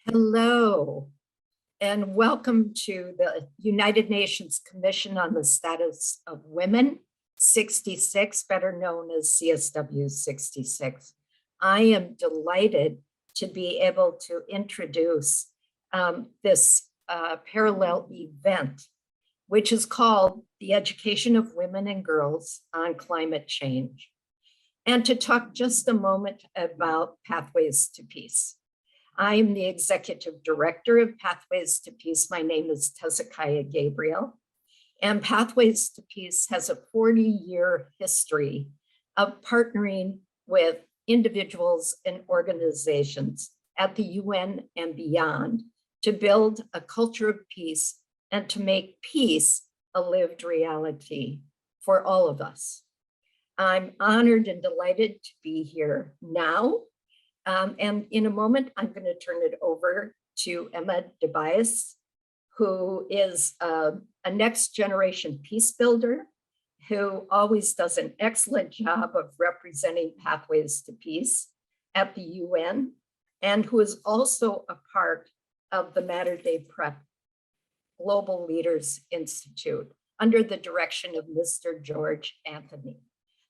Hello, and welcome to the United Nations Commission on the Status of Women, 66, better known as CSW66. I am delighted to be able to introduce this parallel event, which is called the Education of Women and Girls on Climate Change, and to talk just a moment about Pathways to Peace. I am the executive director of Pathways to Peace. My name is Hezekiah Gabriel, and Pathways to Peace has a 40-year history of partnering with individuals and organizations at the UN and beyond to build a culture of peace and to make peace a lived reality for all of us. I'm honored and delighted to be here now. And in a moment, I'm going to turn it over to Emma DeBiase, who is a next generation peace builder, who always does an excellent job of representing Pathways to Peace at the UN, and who is also a part of the Matter Day Prep Global Leaders Institute under the direction of Mr. George Anthony.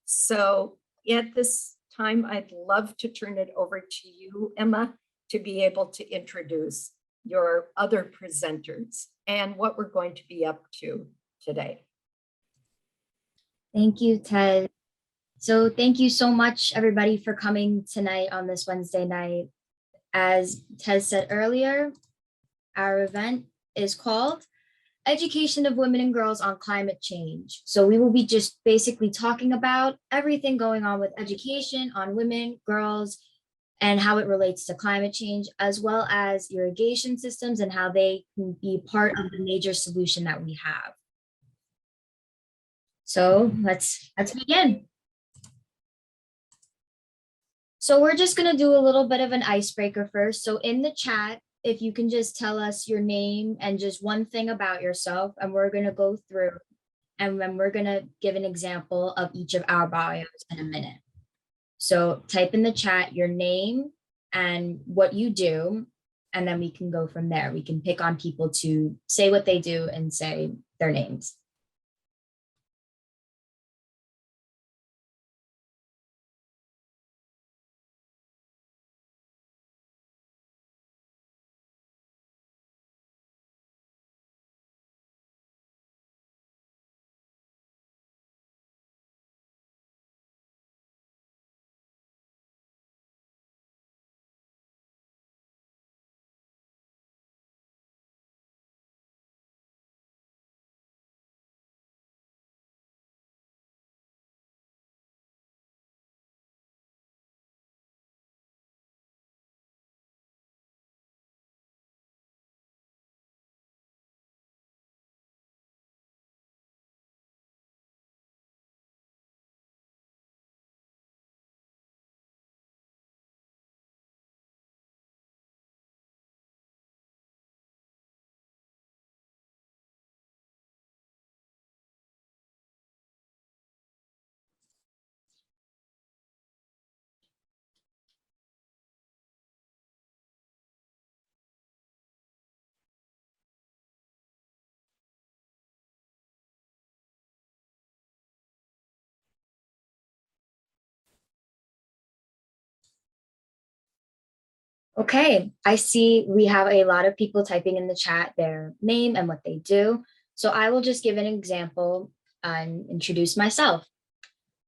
So at this time, I'd love to turn it over to you, Emma, to be able to introduce your other presenters and what we're going to be up to today. Thank you, Ted. So thank you so much, everybody, for coming tonight on this Wednesday night. As Ted said earlier, our event is called Education of Women and Girls on Climate Change. So we will be just basically talking about everything going on with education on women, girls, and how it relates to climate change, as well as irrigation systems and how they can be part of the major solution that we have. So let's begin. So we're just going to do a little bit of an icebreaker first. So in the chat, if you can just tell us your name and just one thing about yourself, and we're going to go through, and then we're going to give an example of each of our bios in a minute. So type in the chat your name and what you do, and then we can go from there. We can pick on people to say what they do and say their names. Okay, I see we have a lot of people typing in the chat their name and what they do. So I will just give an example and introduce myself.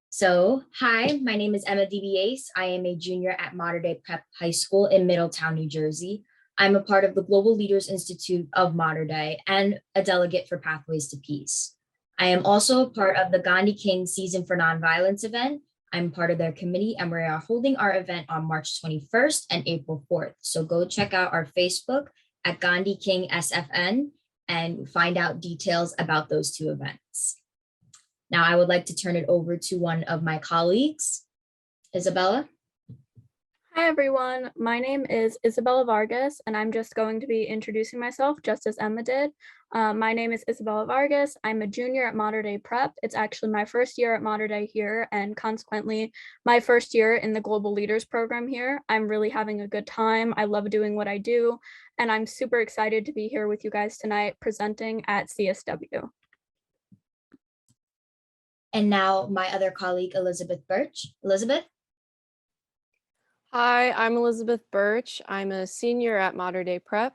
So, hi, my name is Emma DeBiase. I am a junior at Mater Dei Prep High School in Middletown, New Jersey. I'm a part of the Global Leaders Institute of Mater Dei and a delegate for Pathways to Peace. I am also a part of the Gandhi King Season for Nonviolence event. I'm part of their committee, and we are holding our event on March 21st and April 4th. So go check out our Facebook at Gandhi King SFN and find out details about those two events. Now I would like to turn it over to one of my colleagues, Isabella. Hi everyone, my name is Isabella Vargas and I'm just going to be introducing myself just as Emma did. My name is Isabella Vargas. I'm a junior at Mater Dei Prep. It's actually my first year at Mater Dei here and consequently my first year in the Global Leaders program here. I'm really having a good time. I love doing what I do and I'm super excited to be here with you guys tonight presenting at CSW. And now my other colleague, Elizabeth Birch. Elizabeth? Hi, I'm Elizabeth Birch. I'm a senior at Mater Dei Prep.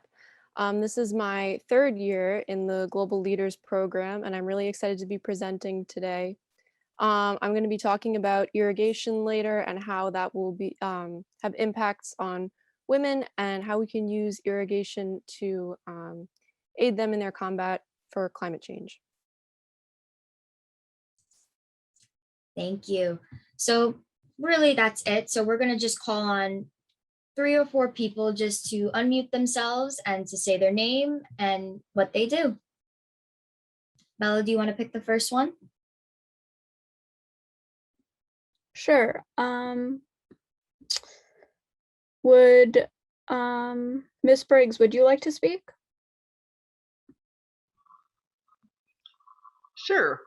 This is my third year in the Global Leaders program, and I'm really excited to be presenting today. I'm going to be talking about irrigation later and how that will be have impacts on women and how we can use irrigation to aid them in their combat for climate change. Thank you. So really that's it. So we're going to just call on 3 or 4 people just to unmute themselves and to say their name and what they do. Bella, do you want to pick the first one? Sure. Would Miss Briggs, would you like to speak? Sure.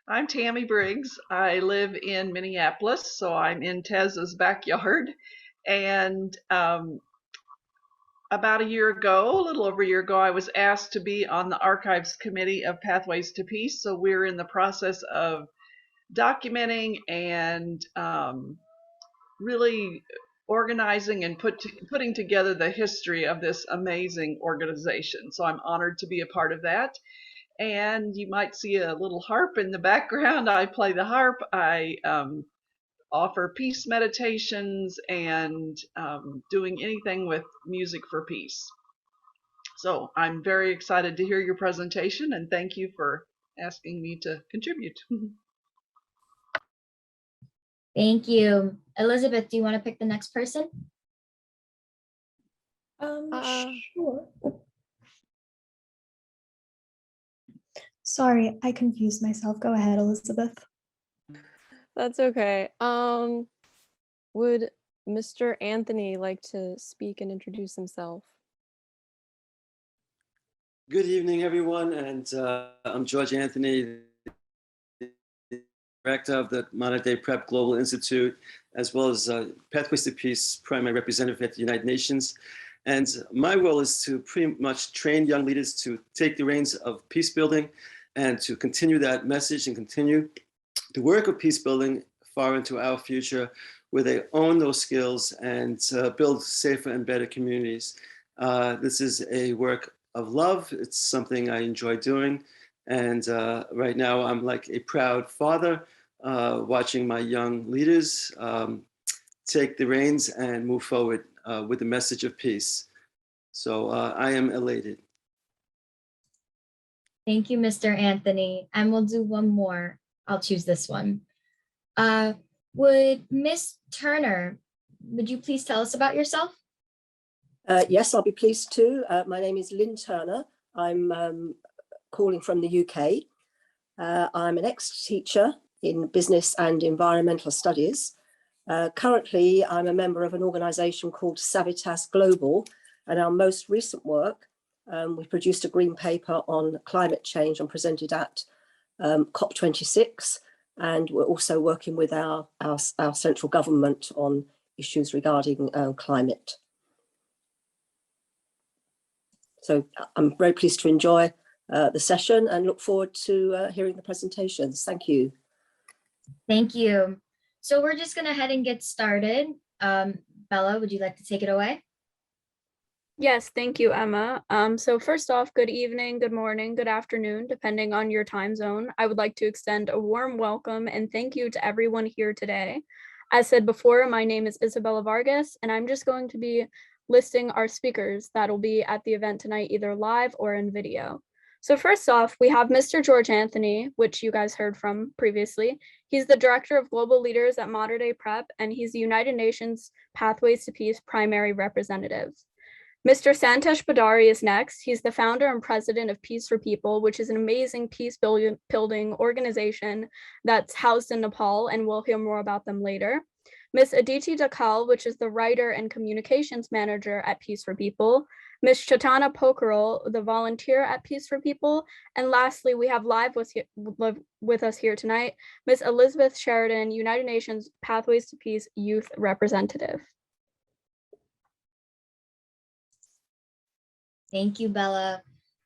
I'm Tammy Briggs. I live in Minneapolis, so I'm in Tez's backyard. And about a little over a year ago, I was asked to be on the Archives Committee of Pathways to Peace. So we're in the process of documenting and really organizing and putting together the history of this amazing organization. So I'm honored to be a part of that. And you might see a little harp in the background. I play the harp. I offer peace meditations and doing anything with music for peace. So I'm very excited to hear your presentation and thank you for asking me to contribute. Thank you. Elizabeth, do you want to pick the next person? Sure. Sorry, I confused myself. Go ahead, Elizabeth. That's okay. Would Mr. Anthony like to speak and introduce himself? Good evening, everyone, and I'm George Anthony, director of the Mater Dei Prep Global Institute, as well as Pathways to Peace primary representative at the United Nations. And my role is to pretty much train young leaders to take the reins of peace building and to continue that message and continue the work of peace building far into our future, where they own those skills and build safer and better communities. This is a work of love. It's something I enjoy doing. And right now I'm like a proud father watching my young leaders take the reins and move forward with the message of peace. So I am elated. Thank you, Mr. Anthony. And we'll do one more. I'll choose this one. Would Miss Turner, would you please tell us about yourself? Yes, I'll be pleased to. My name is Lynn Turner. I'm calling from the UK. I'm an ex-teacher in business and environmental studies. Currently, I'm a member of an organisation called Savitas Global, and our most recent work, we produced a green paper on climate change and presented at COP26, and we're also working with our central government on issues regarding climate. So I'm very pleased to enjoy the session and look forward to hearing the presentations. Thank you. Thank you. So we're just gonna head and get started. Bella, would you like to take it away? Yes, thank you, Emma. So first off, good evening, good morning, good afternoon, depending on your time zone. I would like to extend a warm welcome and thank you to everyone here today. As said before, my name is Isabella Vargas, and I'm just going to be listing our speakers that'll be at the event tonight, either live or in video. So first off, we have Mr. George Anthony, which you guys heard from previously. He's the Director of Global Leaders at Mater Dei Prep, and he's the United Nations Pathways to Peace primary representative. Mr. Santosh Badari is next. He's the founder and president of Peace for People, which is an amazing peace building organization that's housed in Nepal, and we'll hear more about them later. Ms. Aditi Dakal, which is the writer and communications manager at Peace for People, Ms. Chetana Pokral, the volunteer at Peace for People, and lastly, we have live with us here tonight, Ms. Elizabeth Sheridan, United Nations Pathways to Peace Youth Representative. Thank you, Bella.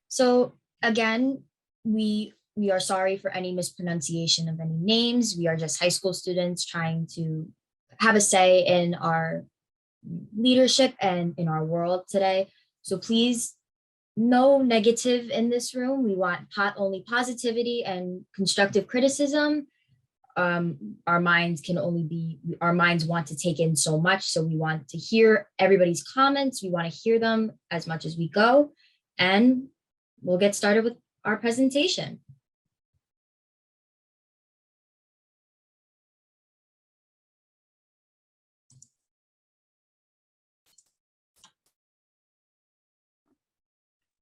So again, we are sorry for any mispronunciation of any names. We are just high school students trying to have a say in our leadership and in our world today. So please, no negative in this room. We want only positivity and constructive criticism. Our minds want to take in so much. So we want to hear everybody's comments. We want to hear them as much as we go. And we'll get started with our presentation.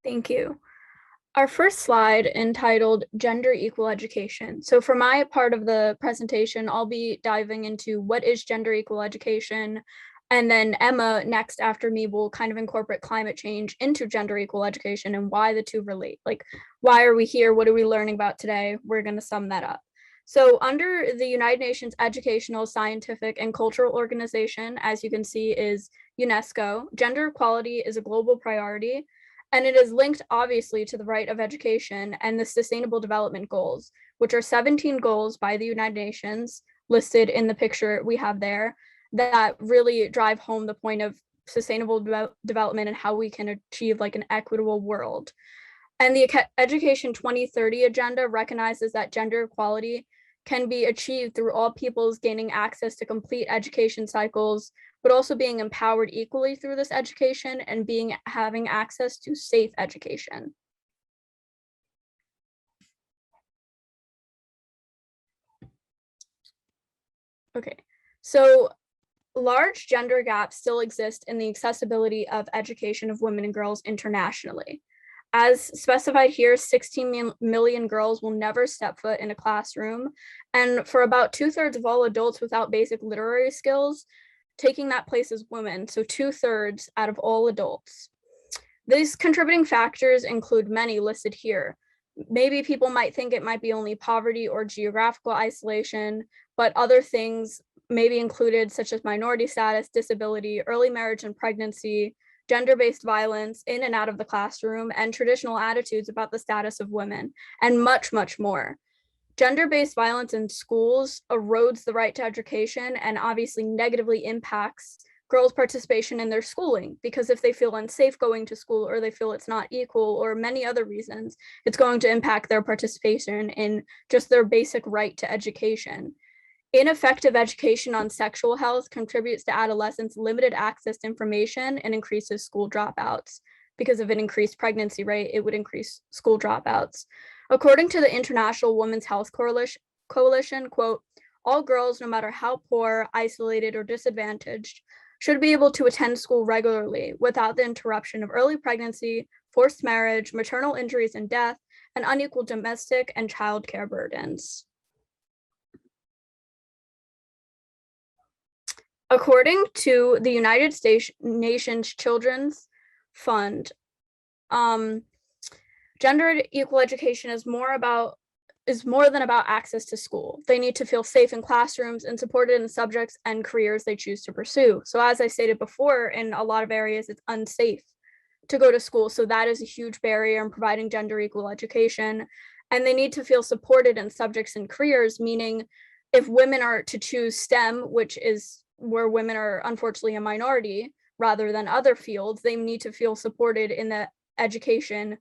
Thank you. Our first slide entitled Gender Equal Education. So for my part of the presentation, I'll be diving into what is gender equal education. And then Emma next after me will kind of incorporate climate change into gender equal education and why the two relate. Like, why are we here? What are we learning about today? We're going to sum that up. So under the United Nations Educational, Scientific, and Cultural Organization, as you can see, is UNESCO, gender equality is a global priority. And it is linked obviously to the right of education and the Sustainable Development Goals, which are 17 goals by the United Nations listed in the picture we have there that really drive home the point of sustainable development and how we can achieve like an equitable world. And the Education 2030 agenda recognizes that gender equality can be achieved through all peoples gaining access to complete education cycles, but also being empowered equally through this education and having access to safe education. Okay, so large gender gaps still exist in the accessibility of education of women and girls internationally. As specified here, 16 million girls will never step foot in a classroom. And for about 2/3 of all adults without basic literary skills, taking that place is women, so 2/3 out of all adults. These contributing factors include many listed here. Maybe people might think it might be only poverty or geographical isolation, but other things may be included such as minority status, disability, early marriage and pregnancy, gender-based violence in and out of the classroom, and traditional attitudes about the status of women, and much, much more. Gender-based violence in schools erodes the right to education and obviously negatively impacts girls' participation in their schooling, because if they feel unsafe going to school or they feel it's not equal or many other reasons, it's going to impact their participation in just their basic right to education. Ineffective education on sexual health contributes to adolescents' limited access to information and increases school dropouts. Because of an increased pregnancy rate, it would increase school dropouts. According to the International Women's Health Coalition, quote, all girls, no matter how poor, isolated, or disadvantaged, should be able to attend school regularly without the interruption of early pregnancy, forced marriage, maternal injuries and death, and unequal domestic and childcare burdens. According to the United Nations Children's Fund, gender equal education is more than about access to school. They need to feel safe in classrooms and supported in the subjects and careers they choose to pursue. So as I stated before, in a lot of areas, it's unsafe to go to school. So that is a huge barrier in providing gender equal education. And they need to feel supported in subjects and careers, meaning if women are to choose STEM, which is where women are unfortunately a minority rather than other fields, they need to feel supported in the education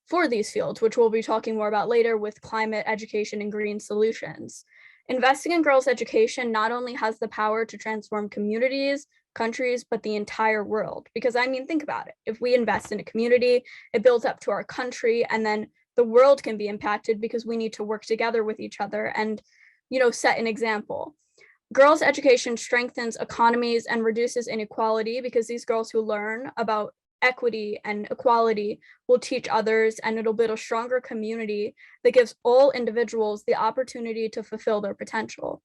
for these fields, which we'll be talking more about later with climate education and green solutions. Investing in girls' education not only has the power to transform communities, countries, but the entire world. Because I mean, think about it. If we invest in a community, it builds up to our country, and then the world can be impacted because we need to work together with each other and, set an example. Girls' education strengthens economies and reduces inequality because these girls who learn about equity and equality will teach others, and it'll build a stronger community that gives all individuals the opportunity to fulfill their potential.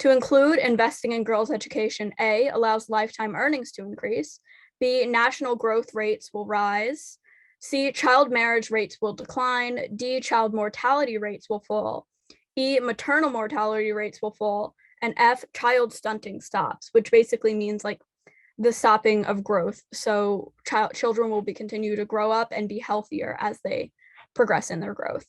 To include investing in girls' education, A, allows lifetime earnings to increase, B, national growth rates will rise, C, child marriage rates will decline, D, child mortality rates will fall, E, maternal mortality rates will fall, and F, child stunting stops, which basically means like the stopping of growth. So children will continue to grow up and be healthier as they progress in their growth.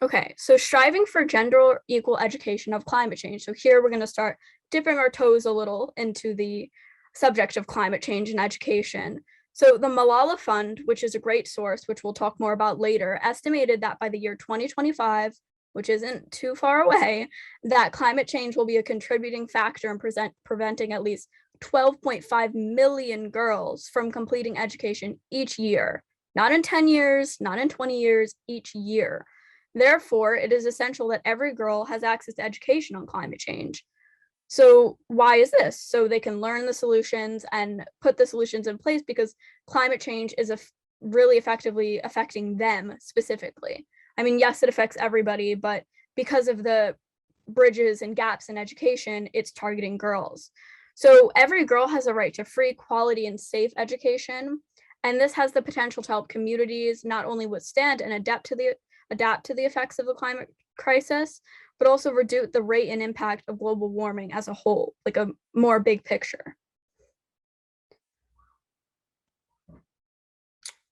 Okay, so striving for gender equal education of climate change. So here we're going to start dipping our toes a little into the subject of climate change and education. So the Malala Fund, which is a great source, which we'll talk more about later, estimated that by the year 2025, which isn't too far away, that climate change will be a contributing factor in preventing at least 12.5 million girls from completing education each year. Not in 10 years, not in 20 years, each year. Therefore, it is essential that every girl has access to education on climate change. So why is this? So they can learn the solutions and put the solutions in place, because climate change is really effectively affecting them specifically. I mean, yes, it affects everybody, but because of the bridges and gaps in education, it's targeting girls. So every girl has a right to free, quality, and safe education. And this has the potential to help communities not only withstand and adapt to the effects of the climate crisis, but also reduce the rate and impact of global warming as a whole, like a more big picture.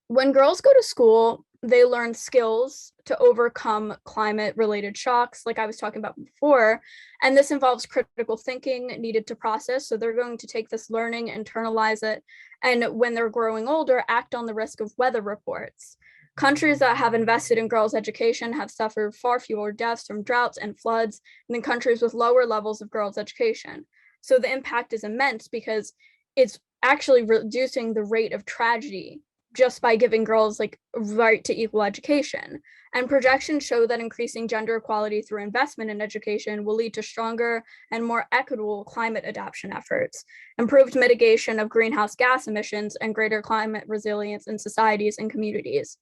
When girls go to school, they learn skills to overcome climate-related shocks, like I was talking about before, and this involves critical thinking needed to process. So they're going to take this learning, internalize it, and when they're growing older, act on the risk of weather reports. Countries that have invested in girls' education have suffered far fewer deaths from droughts and floods than countries with lower levels of girls' education. So the impact is immense because it's actually reducing the rate of tragedy just by giving girls like right to equal education. And projections show that increasing gender equality through investment in education will lead to stronger and more equitable climate adaptation efforts, improved mitigation of greenhouse gas emissions, and greater climate resilience in societies and communities.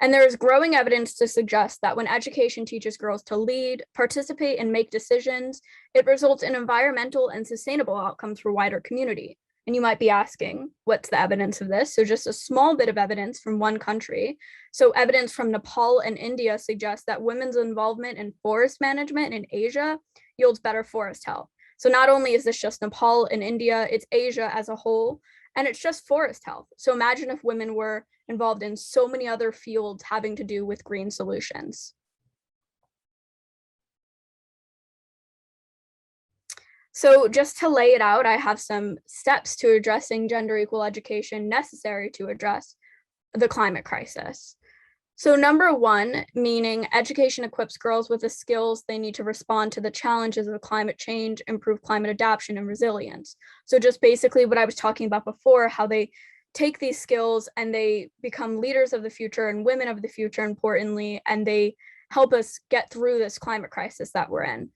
And there is growing evidence to suggest that when education teaches girls to lead, participate, and make decisions, it results in environmental and sustainable outcomes for wider community. And you might be asking, what's the evidence of this? So just a small bit of evidence from one country. So evidence from Nepal and India suggests that women's involvement in forest management in Asia yields better forest health. So not only is this just Nepal and India, it's Asia as a whole, and it's just forest health. So imagine if women were involved in so many other fields having to do with green solutions. So just to lay it out, I have some steps to addressing gender equal education necessary to address the climate crisis. So number one, meaning education equips girls with the skills they need to respond to the challenges of climate change, improve climate adaptation, and resilience. So just basically what I was talking about before, how they take these skills and they become leaders of the future and women of the future, importantly, and they help us get through this climate crisis that we're in.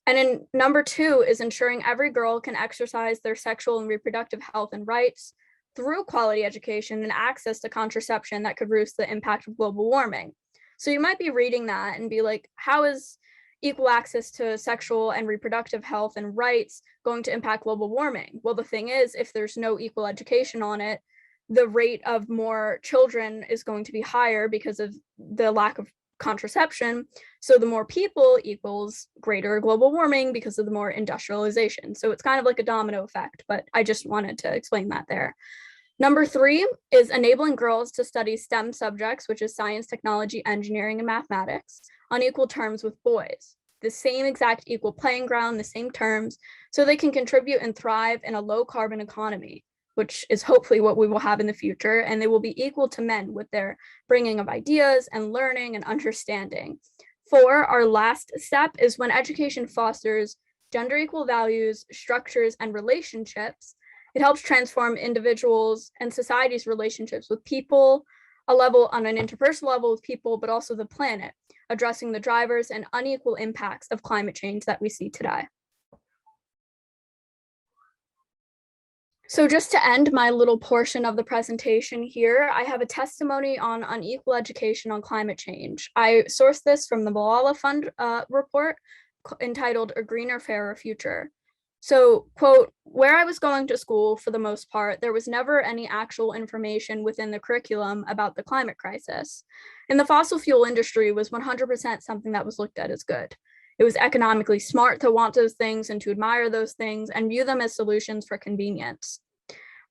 And then number two is ensuring every girl can exercise their sexual and reproductive health and rights through quality education and access to contraception that could reduce the impact of global warming. So you might be reading that and be like, how is equal access to sexual and reproductive health and rights going to impact global warming? Well, the thing is, if there's no equal education on it, the rate of more children is going to be higher because of the lack of contraception. So the more people equals greater global warming because of the more industrialization. So it's kind of like a domino effect, but I just wanted to explain that there. Number three is enabling girls to study STEM subjects, which is science, technology, engineering, and mathematics, on equal terms with boys. The same exact equal playing ground, the same terms, so they can contribute and thrive in a low carbon economy, which is hopefully what we will have in the future, and they will be equal to men with their bringing of ideas and learning and understanding. Four, our last step is when education fosters gender equal values, structures, and relationships, it helps transform individuals and society's relationships with people, on an interpersonal level with people, but also the planet, addressing the drivers and unequal impacts of climate change that we see today. So just to end my little portion of the presentation here, I have a testimony on unequal education on climate change. I sourced this from the Malala Fund report entitled A Greener, Fairer Future. So, quote, where I was going to school, for the most part, there was never any actual information within the curriculum about the climate crisis. And the fossil fuel industry was 100% something that was looked at as good. It was economically smart to want those things and to admire those things and view them as solutions for convenience.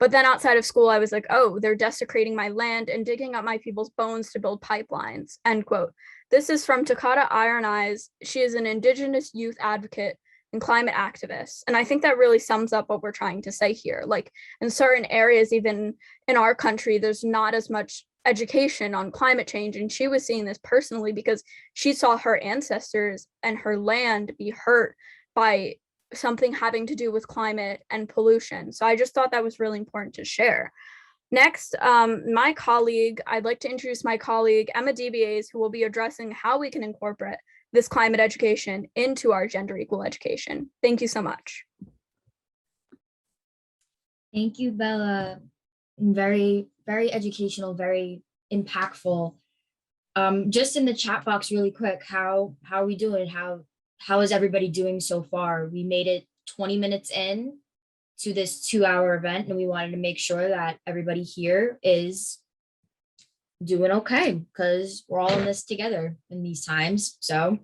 But then outside of school, I was like, oh, they're desecrating my land and digging up my people's bones to build pipelines, end quote. This is from Takata Iron Eyes. She is an Indigenous youth advocate and climate activist. And I think that really sums up what we're trying to say here. Like in certain areas, even in our country, there's not as much education on climate change. And she was seeing this personally because she saw her ancestors and her land be hurt by something having to do with climate and pollution. So I just thought that was really important to share. Next, my colleague, I'd like to introduce my colleague, Emma DeBiase, who will be addressing how we can incorporate this climate education into our gender equal education. Thank you so much. Thank you, Bella. Very, very educational, very impactful. Just in the chat box really quick, how are we doing? How is everybody doing so far? We made it 20 minutes in to this 2-hour event, and we wanted to make sure that everybody here is doing okay because we're all in this together in these times. So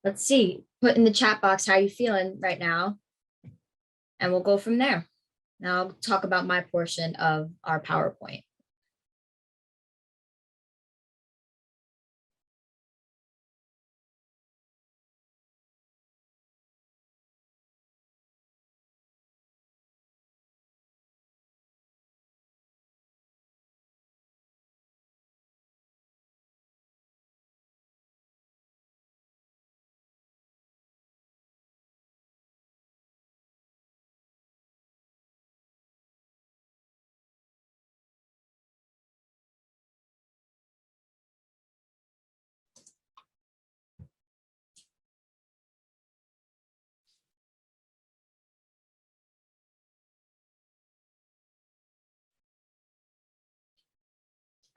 let's see, put in the chat box how you feeling right now, and we'll go from there. Now I'll talk about my portion of our PowerPoint.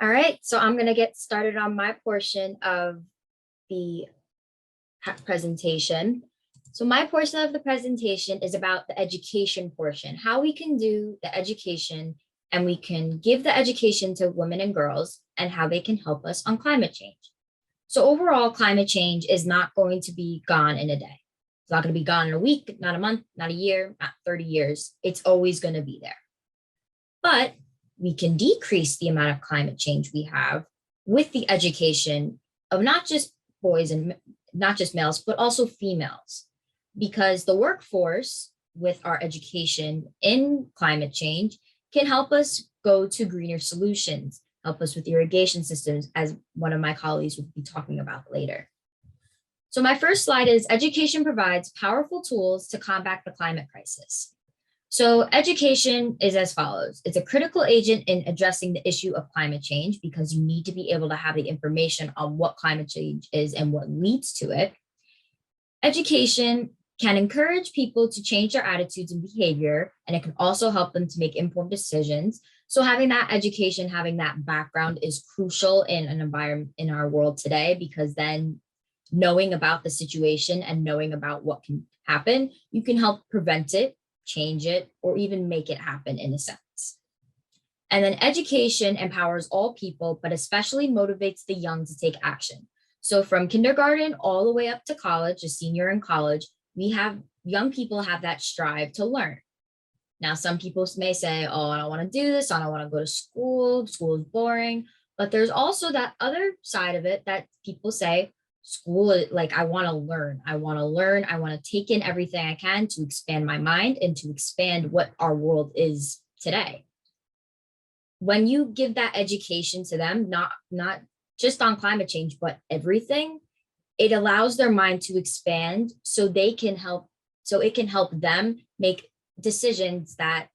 All right, so I'm going to get started on my portion of the presentation. So my portion of the presentation is about the education portion, how we can do the education and we can give the education to women and girls and how they can help us on climate change. So overall, climate change is not going to be gone in a day. It's not going to be gone in a week, not a month, not a year, not 30 years. It's always going to be there. But we can decrease the amount of climate change we have with the education of not just boys and not just males, but also females, because the workforce with our education in climate change can help us go to greener solutions, help us with irrigation systems, as one of my colleagues will be talking about later. So my first slide is education provides powerful tools to combat the climate crisis. So education is as follows. It's a critical agent in addressing the issue of climate change because you need to be able to have the information on what climate change is and what leads to it. Education can encourage people to change their attitudes and behavior, and it can also help them to make informed decisions. So having that education, having that background is crucial in an environment in our world today, because then knowing about the situation and knowing about what can happen, you can help prevent it, change it, or even make it happen in a sense. And then education empowers all people, but especially motivates the young to take action. So from kindergarten all the way up to college, a senior in college, we have young people have that strive to learn. Now, some people may say, oh, I don't want to do this. I don't want to go to school. School is boring. But there's also that other side of it that people say, school, like, I want to learn. I want to learn. I want to take in everything I can to expand my mind and to expand what our world is today. When you give that education to them, not just on climate change, but everything, it allows their mind to expand so they can help, so it can help them make decisions that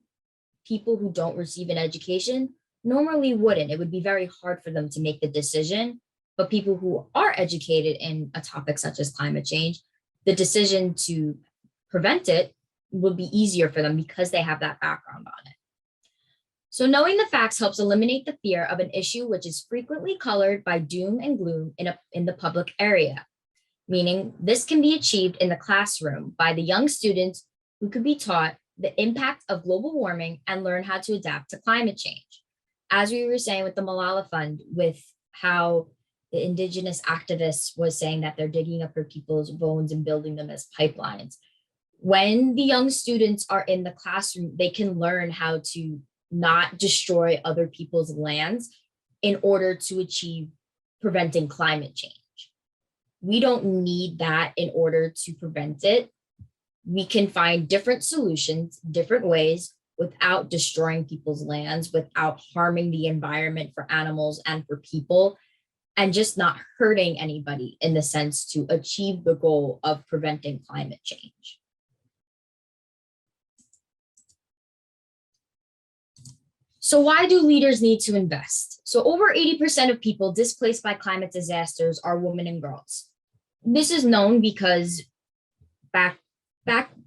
people who don't receive an education normally wouldn't. It would be very hard for them to make the decision. But people who are educated in a topic such as climate change, the decision to prevent it would be easier for them because they have that background on it. So knowing the facts helps eliminate the fear of an issue which is frequently colored by doom and gloom in the public area, meaning this can be achieved in the classroom by the young students who could be taught the impact of global warming and learn how to adapt to climate change. As we were saying with the Malala Fund, with how the indigenous activists was saying that they're digging up her people's bones and building them as pipelines. When the young students are in the classroom, they can learn how to not destroy other people's lands in order to achieve preventing climate change. We don't need that in order to prevent it. We can find different solutions, different ways, without destroying people's lands, without harming the environment for animals and for people, and just not hurting anybody in the sense to achieve the goal of preventing climate change. So why do leaders need to invest? So over 80% of people displaced by climate disasters are women and girls. This is known because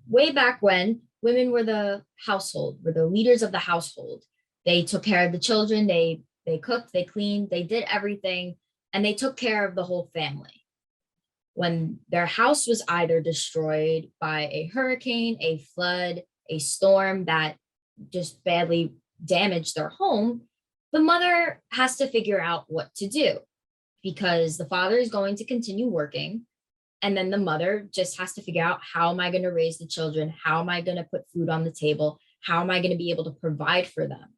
way back when, women were the household, were the leaders of the household. They took care of the children, they cooked, they cleaned, they did everything, and they took care of the whole family. When their house was either destroyed by a hurricane, a flood, a storm that just badly damaged their home, the mother has to figure out what to do because the father is going to continue working. And then the mother just has to figure out, how am I going to raise the children? How am I going to put food on the table? How am I going to be able to provide for them?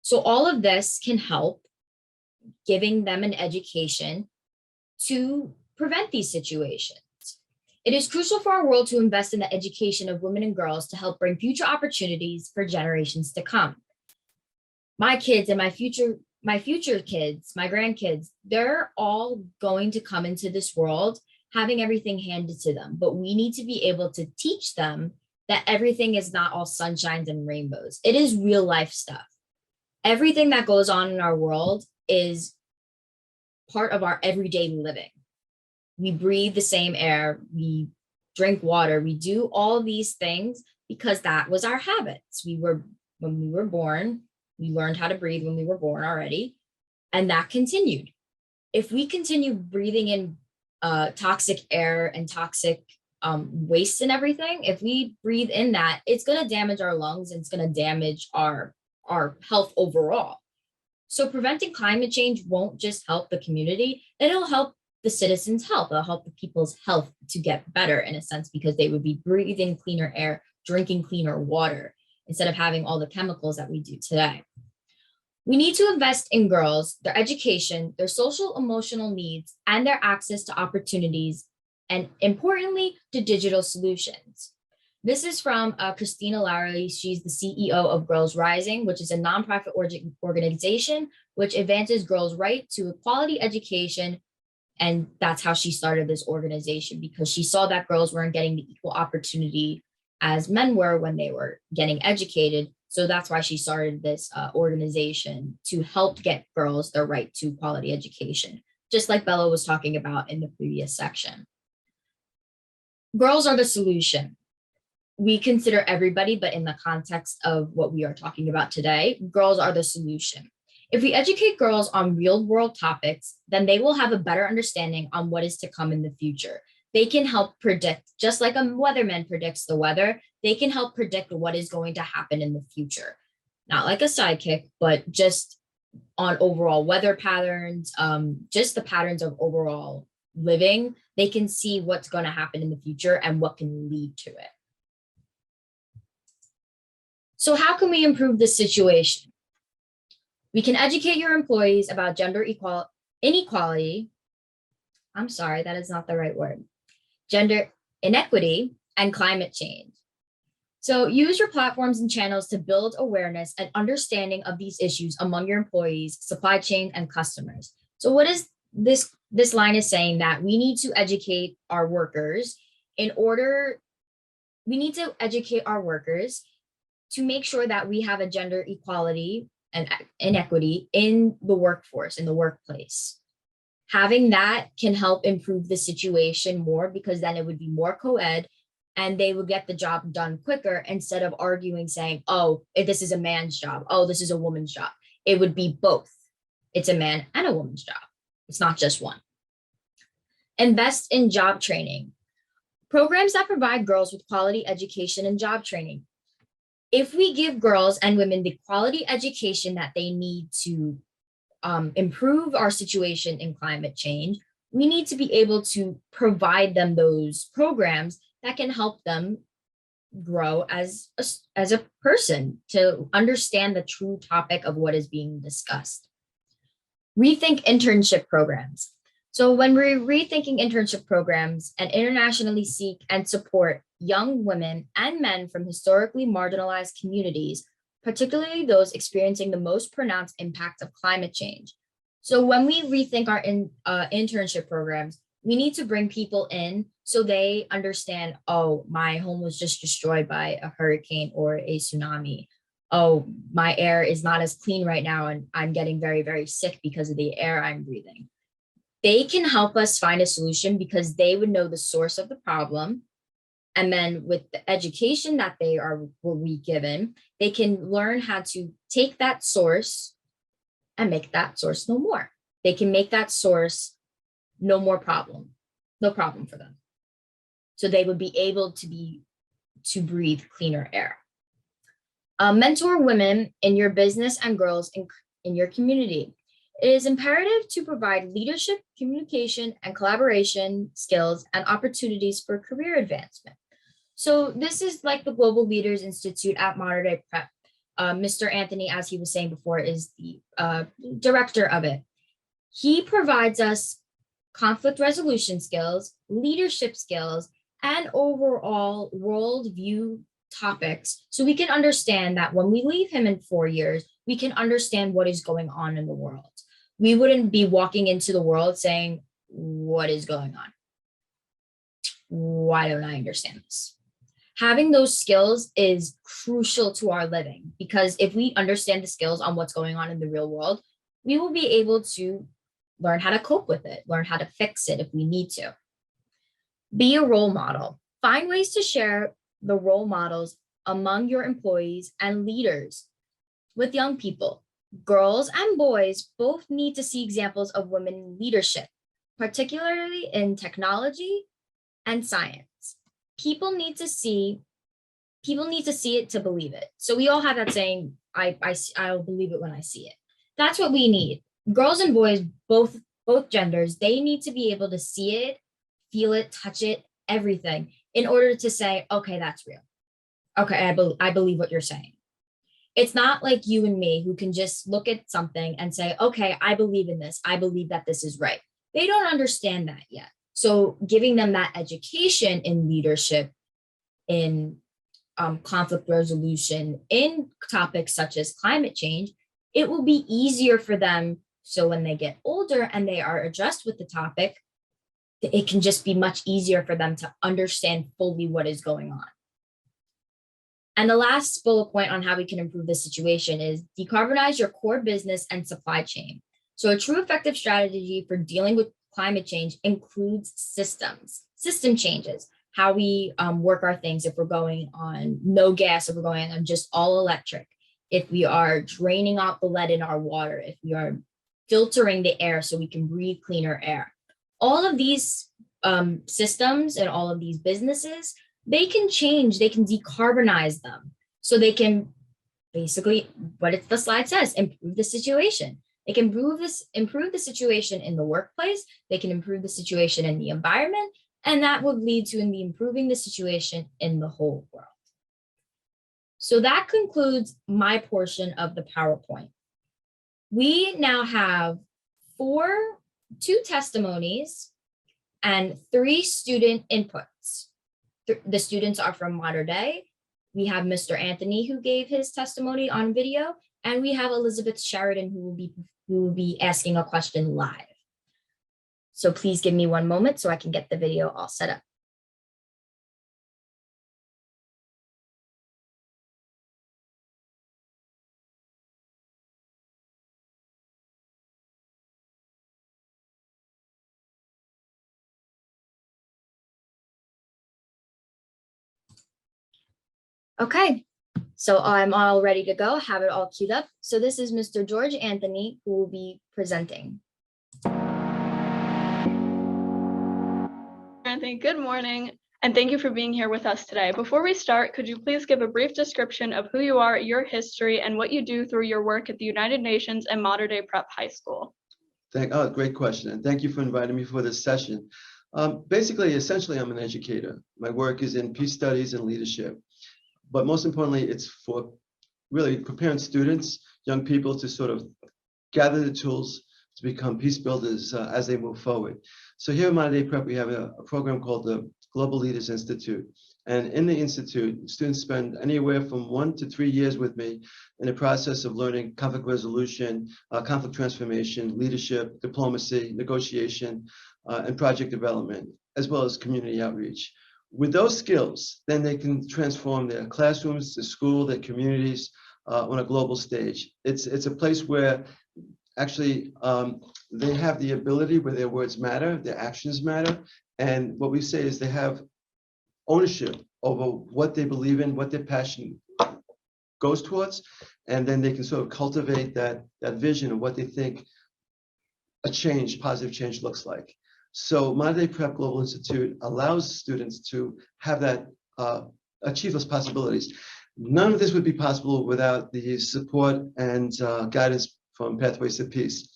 So all of this can help giving them an education to prevent these situations. It is crucial for our world to invest in the education of women and girls to help bring future opportunities for generations to come. My kids and my future kids, my grandkids, they're all going to come into this world having everything handed to them, but we need to be able to teach them that everything is not all sunshines and rainbows. It is real life stuff. Everything that goes on in our world is part of our everyday living. We breathe the same air, we drink water, we do all these things because that was our habits. When we were born, we learned how to breathe when we were born already, and that continued. If we continue breathing in toxic air and toxic waste and everything, if we breathe in that, it's going to damage our lungs and it's going to damage our health overall. So preventing climate change won't just help the community, it'll help the citizens' health, it'll help the people's health to get better in a sense, because they would be breathing cleaner air, drinking cleaner water, instead of having all the chemicals that we do today. We need to invest in girls, their education, their social emotional needs, and their access to opportunities, and importantly, to digital solutions. This is from Christina Lowry. She's the CEO of Girls Rising, which is a nonprofit organization which advances girls' right to a quality education. And that's how she started this organization, because she saw that girls weren't getting the equal opportunity as men were when they were getting educated. So that's why she started this organization to help get girls their right to quality education, just like Bella was talking about in the previous section. Girls are the solution. We consider everybody, but in the context of what we are talking about today, girls are the solution. If we educate girls on real world topics, then they will have a better understanding on what is to come in the future. They can help predict, just like a weatherman predicts the weather, they can help predict what is going to happen in the future. Not like a sidekick, but just on overall weather patterns, just the patterns of overall living. They can see what's going to happen in the future and what can lead to it. So how can we improve this situation? We can educate your employees about gender inequality. I'm sorry, that is not the right word. Gender inequity and climate change. So use your platforms and channels to build awareness and understanding of these issues among your employees, supply chain, and customers. So what is this line is saying that we need to educate our workers to make sure that we have a gender equality and inequity in the workforce, in the workplace. Having that can help improve the situation more, because then it would be more co-ed and they would get the job done quicker instead of arguing saying, oh, this is a man's job. Oh, this is a woman's job. It would be both. It's a man and a woman's job. It's not just one. Invest in job training. Programs that provide girls with quality education and job training. If we give girls and women the quality education that they need to improve our situation in climate change, we need to be able to provide them those programs that can help them grow as a person, to understand the true topic of what is being discussed. Rethink internship programs. So when we're rethinking internship programs and internationally seek and support young women and men from historically marginalized communities, particularly those experiencing the most pronounced impact of climate change. So when we rethink our internship programs, we need to bring people in so they understand, oh, my home was just destroyed by a hurricane or a tsunami. Oh, my air is not as clean right now and I'm getting very, very sick because of the air I'm breathing. They can help us find a solution because they would know the source of the problem. And then with the education that will be given, they can learn how to take that source and make that source no more. They can make that source no problem for them. So they would be able to breathe cleaner air. Mentor women in your business and girls in your community. It is imperative to provide leadership, communication, and collaboration skills and opportunities for career advancement. So this is like the Global Leaders Institute at Modern Day Prep. Mr. Anthony, as he was saying before, is the director of it. He provides us conflict resolution skills, leadership skills, and overall worldview topics, so we can understand that when we leave him in 4 years, we can understand what is going on in the world. We wouldn't be walking into the world saying, what is going on? Why don't I understand this? Having those skills is crucial to our living, because if we understand the skills on what's going on in the real world, we will be able to learn how to cope with it, learn how to fix it if we need to. Be a role model. Find ways to share the role models among your employees and leaders with young people. Girls and boys both need to see examples of women in leadership, particularly in technology and science. People need to see it to believe it. So we all have that saying, I'll believe it when I see it. That's what we need. Girls and boys, both genders, they need to be able to see it, feel it, touch it, everything, in order to say, okay, that's real. Okay, I believe what you're saying. It's not like you and me who can just look at something and say, okay, I believe in this. I believe that this is right. They don't understand that yet. So giving them that education in leadership, in conflict resolution, in topics such as climate change, it will be easier for them. So when they get older and they are addressed with the topic, it can just be much easier for them to understand fully what is going on. And the last bullet point on how we can improve the situation is decarbonize your core business and supply chain. So a true effective strategy for dealing with climate change includes system changes, how we work our things, if we're going on no gas, if we're going on just all electric, if we are draining out the lead in our water, if we are filtering the air so we can breathe cleaner air. All of these systems and all of these businesses, they can change, they can decarbonize them. So they can basically, what the slide says, improve the situation. They can improve the situation in the workplace, they can improve the situation in the environment, and that would lead to improving the situation in the whole world. So that concludes my portion of the PowerPoint. We now have two testimonies and 3 student inputs. The students are from Modern Day. We have Mr. Anthony, who gave his testimony on video, and we have Elizabeth Sheridan, who will be asking a question live. So please give me 1 moment so I can get the video all set up. Okay, so I'm all ready to go, have it all queued up. So this is Mr. George Anthony who will be presenting. Anthony, good morning, and thank you for being here with us today. Before we start, could you please give a brief description of who you are, your history, and what you do through your work at the United Nations and Mater Dei Prep High School? Great question, and thank you for inviting me for this session. Essentially, I'm an educator. My work is in peace studies and leadership, but most importantly, it's for really preparing students, young people to sort of gather the tools to become peace builders as they move forward. So here at Mater Dei Prep, we have a program called the Global Leaders Institute. And in the Institute, students spend anywhere from 1 to 3 years with me in the process of learning conflict resolution, conflict transformation, leadership, diplomacy, negotiation, and project development, as well as community outreach. With those skills, then they can transform their classrooms, their school, their communities on a global stage. It's a place where actually they have the ability where their words matter, their actions matter. And what we say is they have ownership over what they believe in, what their passion goes towards, and then they can sort of cultivate that vision of what they think a change, positive change looks like. So Mater Dei Prep Global Institute allows students to have that, achieve those possibilities. None of this would be possible without the support and guidance from Pathways to Peace.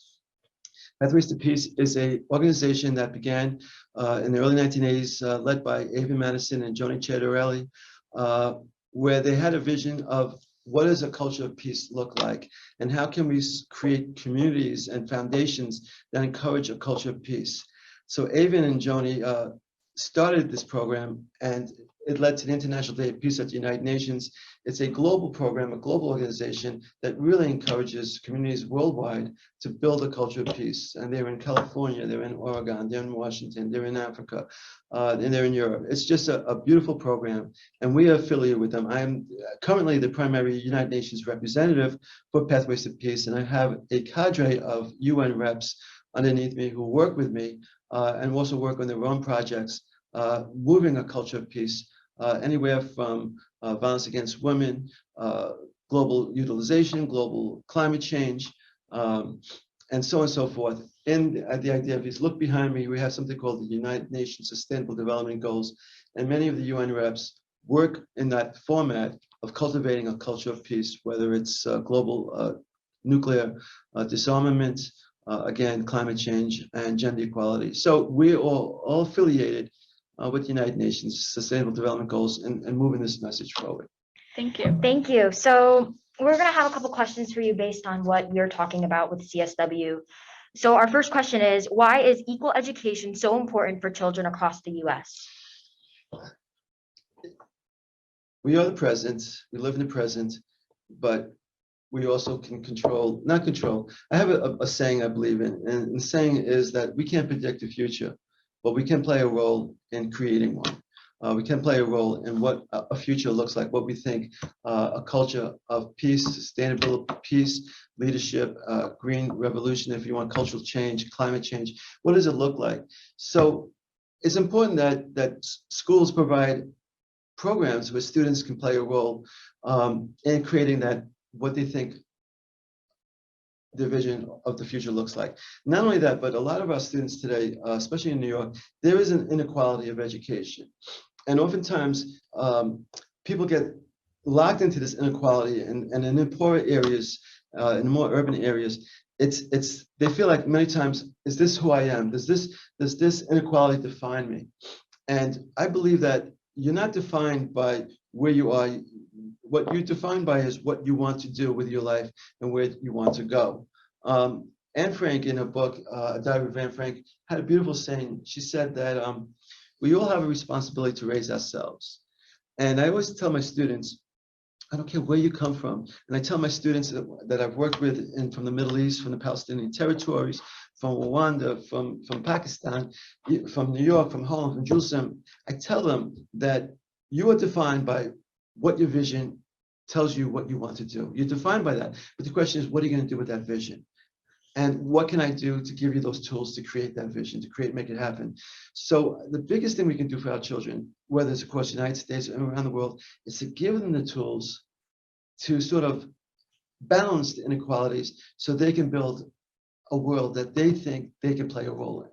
Pathways to Peace is an organization that began in the early 1980s, led by Avon Madison and Joni Chiarelli, where they had a vision of what does a culture of peace look like, and how can we create communities and foundations that encourage a culture of peace. So Avon and Joni started this program, and it led to the International Day of Peace at the United Nations. It's a global program, a global organization that really encourages communities worldwide to build a culture of peace. And they're in California, they're in Oregon, they're in Washington, they're in Africa, and they're in Europe. It's just a beautiful program, and we are affiliated with them. I am currently the primary United Nations representative for Pathways to Peace, and I have a cadre of UN reps underneath me who work with me and also work on their own projects, moving a culture of peace, anywhere from violence against women, global utilization, global climate change, and so on and so forth. And the idea of is, look behind me, we have something called the United Nations Sustainable Development Goals, and many of the UN reps work in that format of cultivating a culture of peace, whether it's global nuclear disarmament, again, climate change, and gender equality. So we're all affiliated with the United Nations Sustainable Development Goals and moving this message forward. Thank you. Thank you. So we're going to have a couple questions for you based on what you're talking about with CSW. So our first question is, why is equal education so important for children across the US? We are the present, we live in the present, but we also can control, not control. I have a saying I believe in, and the saying is that we can't predict the future, but we can play a role in creating one. We can play a role in what a future looks like, what we think a culture of peace, sustainable peace, leadership, green revolution, if you want, cultural change, climate change. What does it look like? So it's important that schools provide programs where students can play a role in creating that, what they think the vision of the future looks like. Not only that, but a lot of our students today, especially in New York, there is an inequality of education. And oftentimes, people get locked into this inequality, and in the poorer areas, in the more urban areas, they feel like many times, is this who I am? Does this inequality define me? And I believe that you're not defined by where you are. What you're defined by is what you want to do with your life and where you want to go. Anne Frank, in her book, Diary of Anne Frank, had a beautiful saying. She said that we all have a responsibility to raise ourselves. And I always tell my students, I don't care where you come from. And I tell my students that I've worked with from the Middle East, from the Palestinian territories, from Rwanda, from Pakistan, from New York, from Holland, from Jerusalem, I tell them that you are defined by what your vision tells you what you want to do. You're defined by that. But the question is, what are you going to do with that vision? And what can I do to give you those tools to create that vision, to make it happen? So the biggest thing we can do for our children whether it's across the United States or around the world, is to give them the tools to sort of balance the inequalities so they can build a world that they think they can play a role in.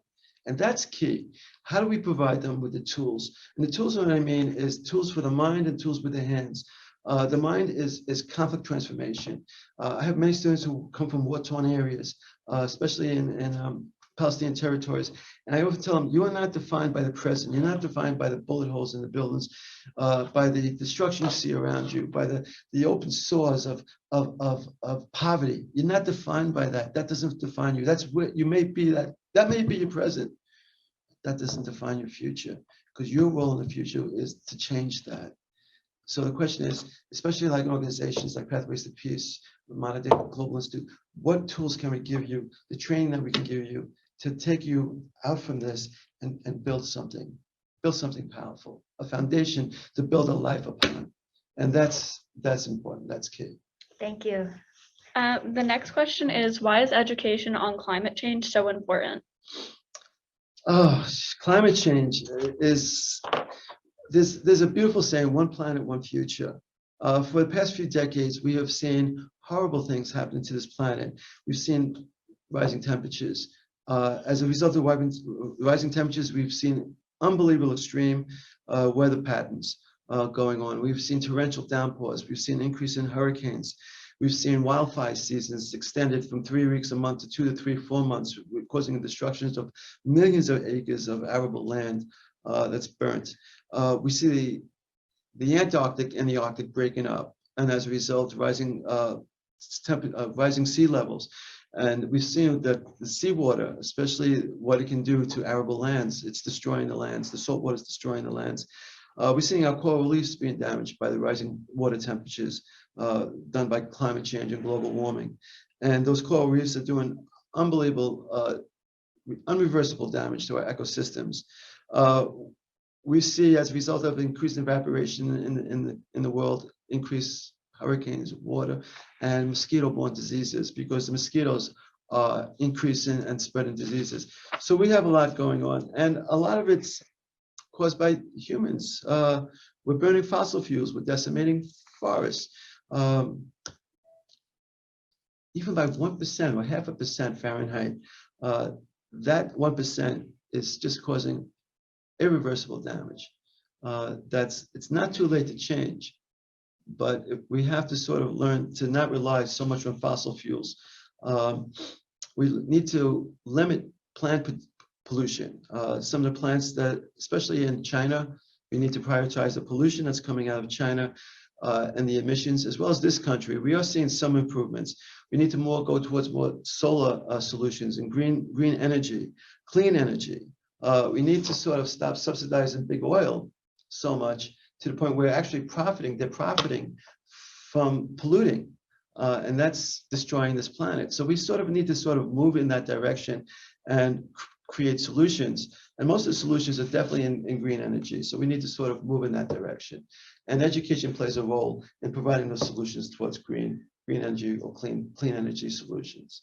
And that's key. How do we provide them with the tools? And the tools, what I mean, is tools for the mind and tools with the hands. The mind is conflict transformation. I have many students who come from war-torn areas, especially in Palestinian territories. And I often tell them, you are not defined by the present. You're not defined by the bullet holes in the buildings, by the destruction you see around you, by the open sores of poverty. You're not defined by that. That doesn't define you. That's what you may be. That may be your present. That doesn't define your future, because your role in the future is to change that. So the question is, especially like organizations like Pathways to Peace, Modern Day Global Institute, what tools can we give you, the training that we can give you to take you out from this and build something powerful, a foundation to build a life upon. And that's important, that's key. Thank you. The next question is, why is education on climate change so important? Oh, climate change is, there's a beautiful saying, one planet, one future. For the past few decades, we have seen horrible things happen to this planet. We've seen rising temperatures. As a result of rising temperatures, we've seen unbelievable extreme weather patterns going on. We've seen torrential downpours. We've seen an increase in hurricanes. We've seen wildfire seasons extended from 3 weeks a month to 2 to 3, 4 months, causing the destructions of millions of acres of arable land that's burnt. We see the Antarctic and the Arctic breaking up, and as a result, rising sea levels. And we've seen that the seawater, especially what it can do to arable lands, it's destroying the lands. The salt water is destroying the lands. We're seeing our coral reefs being damaged by the rising water temperatures done by climate change and global warming. And those coral reefs are doing unbelievable, unreversible damage to our ecosystems. We see, as a result of increased evaporation in the world, increased hurricanes, water, and mosquito-borne diseases, because the mosquitoes are increasing and spreading diseases. So we have a lot going on, and a lot of it's caused by humans. We're burning fossil fuels, we're decimating forests. Even by 1% or 0.5% Fahrenheit, that 1% is just causing irreversible damage. It's not too late to change, but if we have to sort of learn to not rely so much on fossil fuels. We need to limit plant pollution. Some of the plants that, especially in China, we need to prioritize the pollution that's coming out of China and the emissions, as well as this country. We are seeing some improvements. We need to go towards more solar solutions and green energy, clean energy. We need to sort of stop subsidizing big oil so much to the point where actually they're profiting from polluting, and that's destroying this planet. So we sort of need to sort of move in that direction and create solutions. And most of the solutions are definitely in green energy. So we need to sort of move in that direction. And education plays a role in providing those solutions towards green energy or clean energy solutions.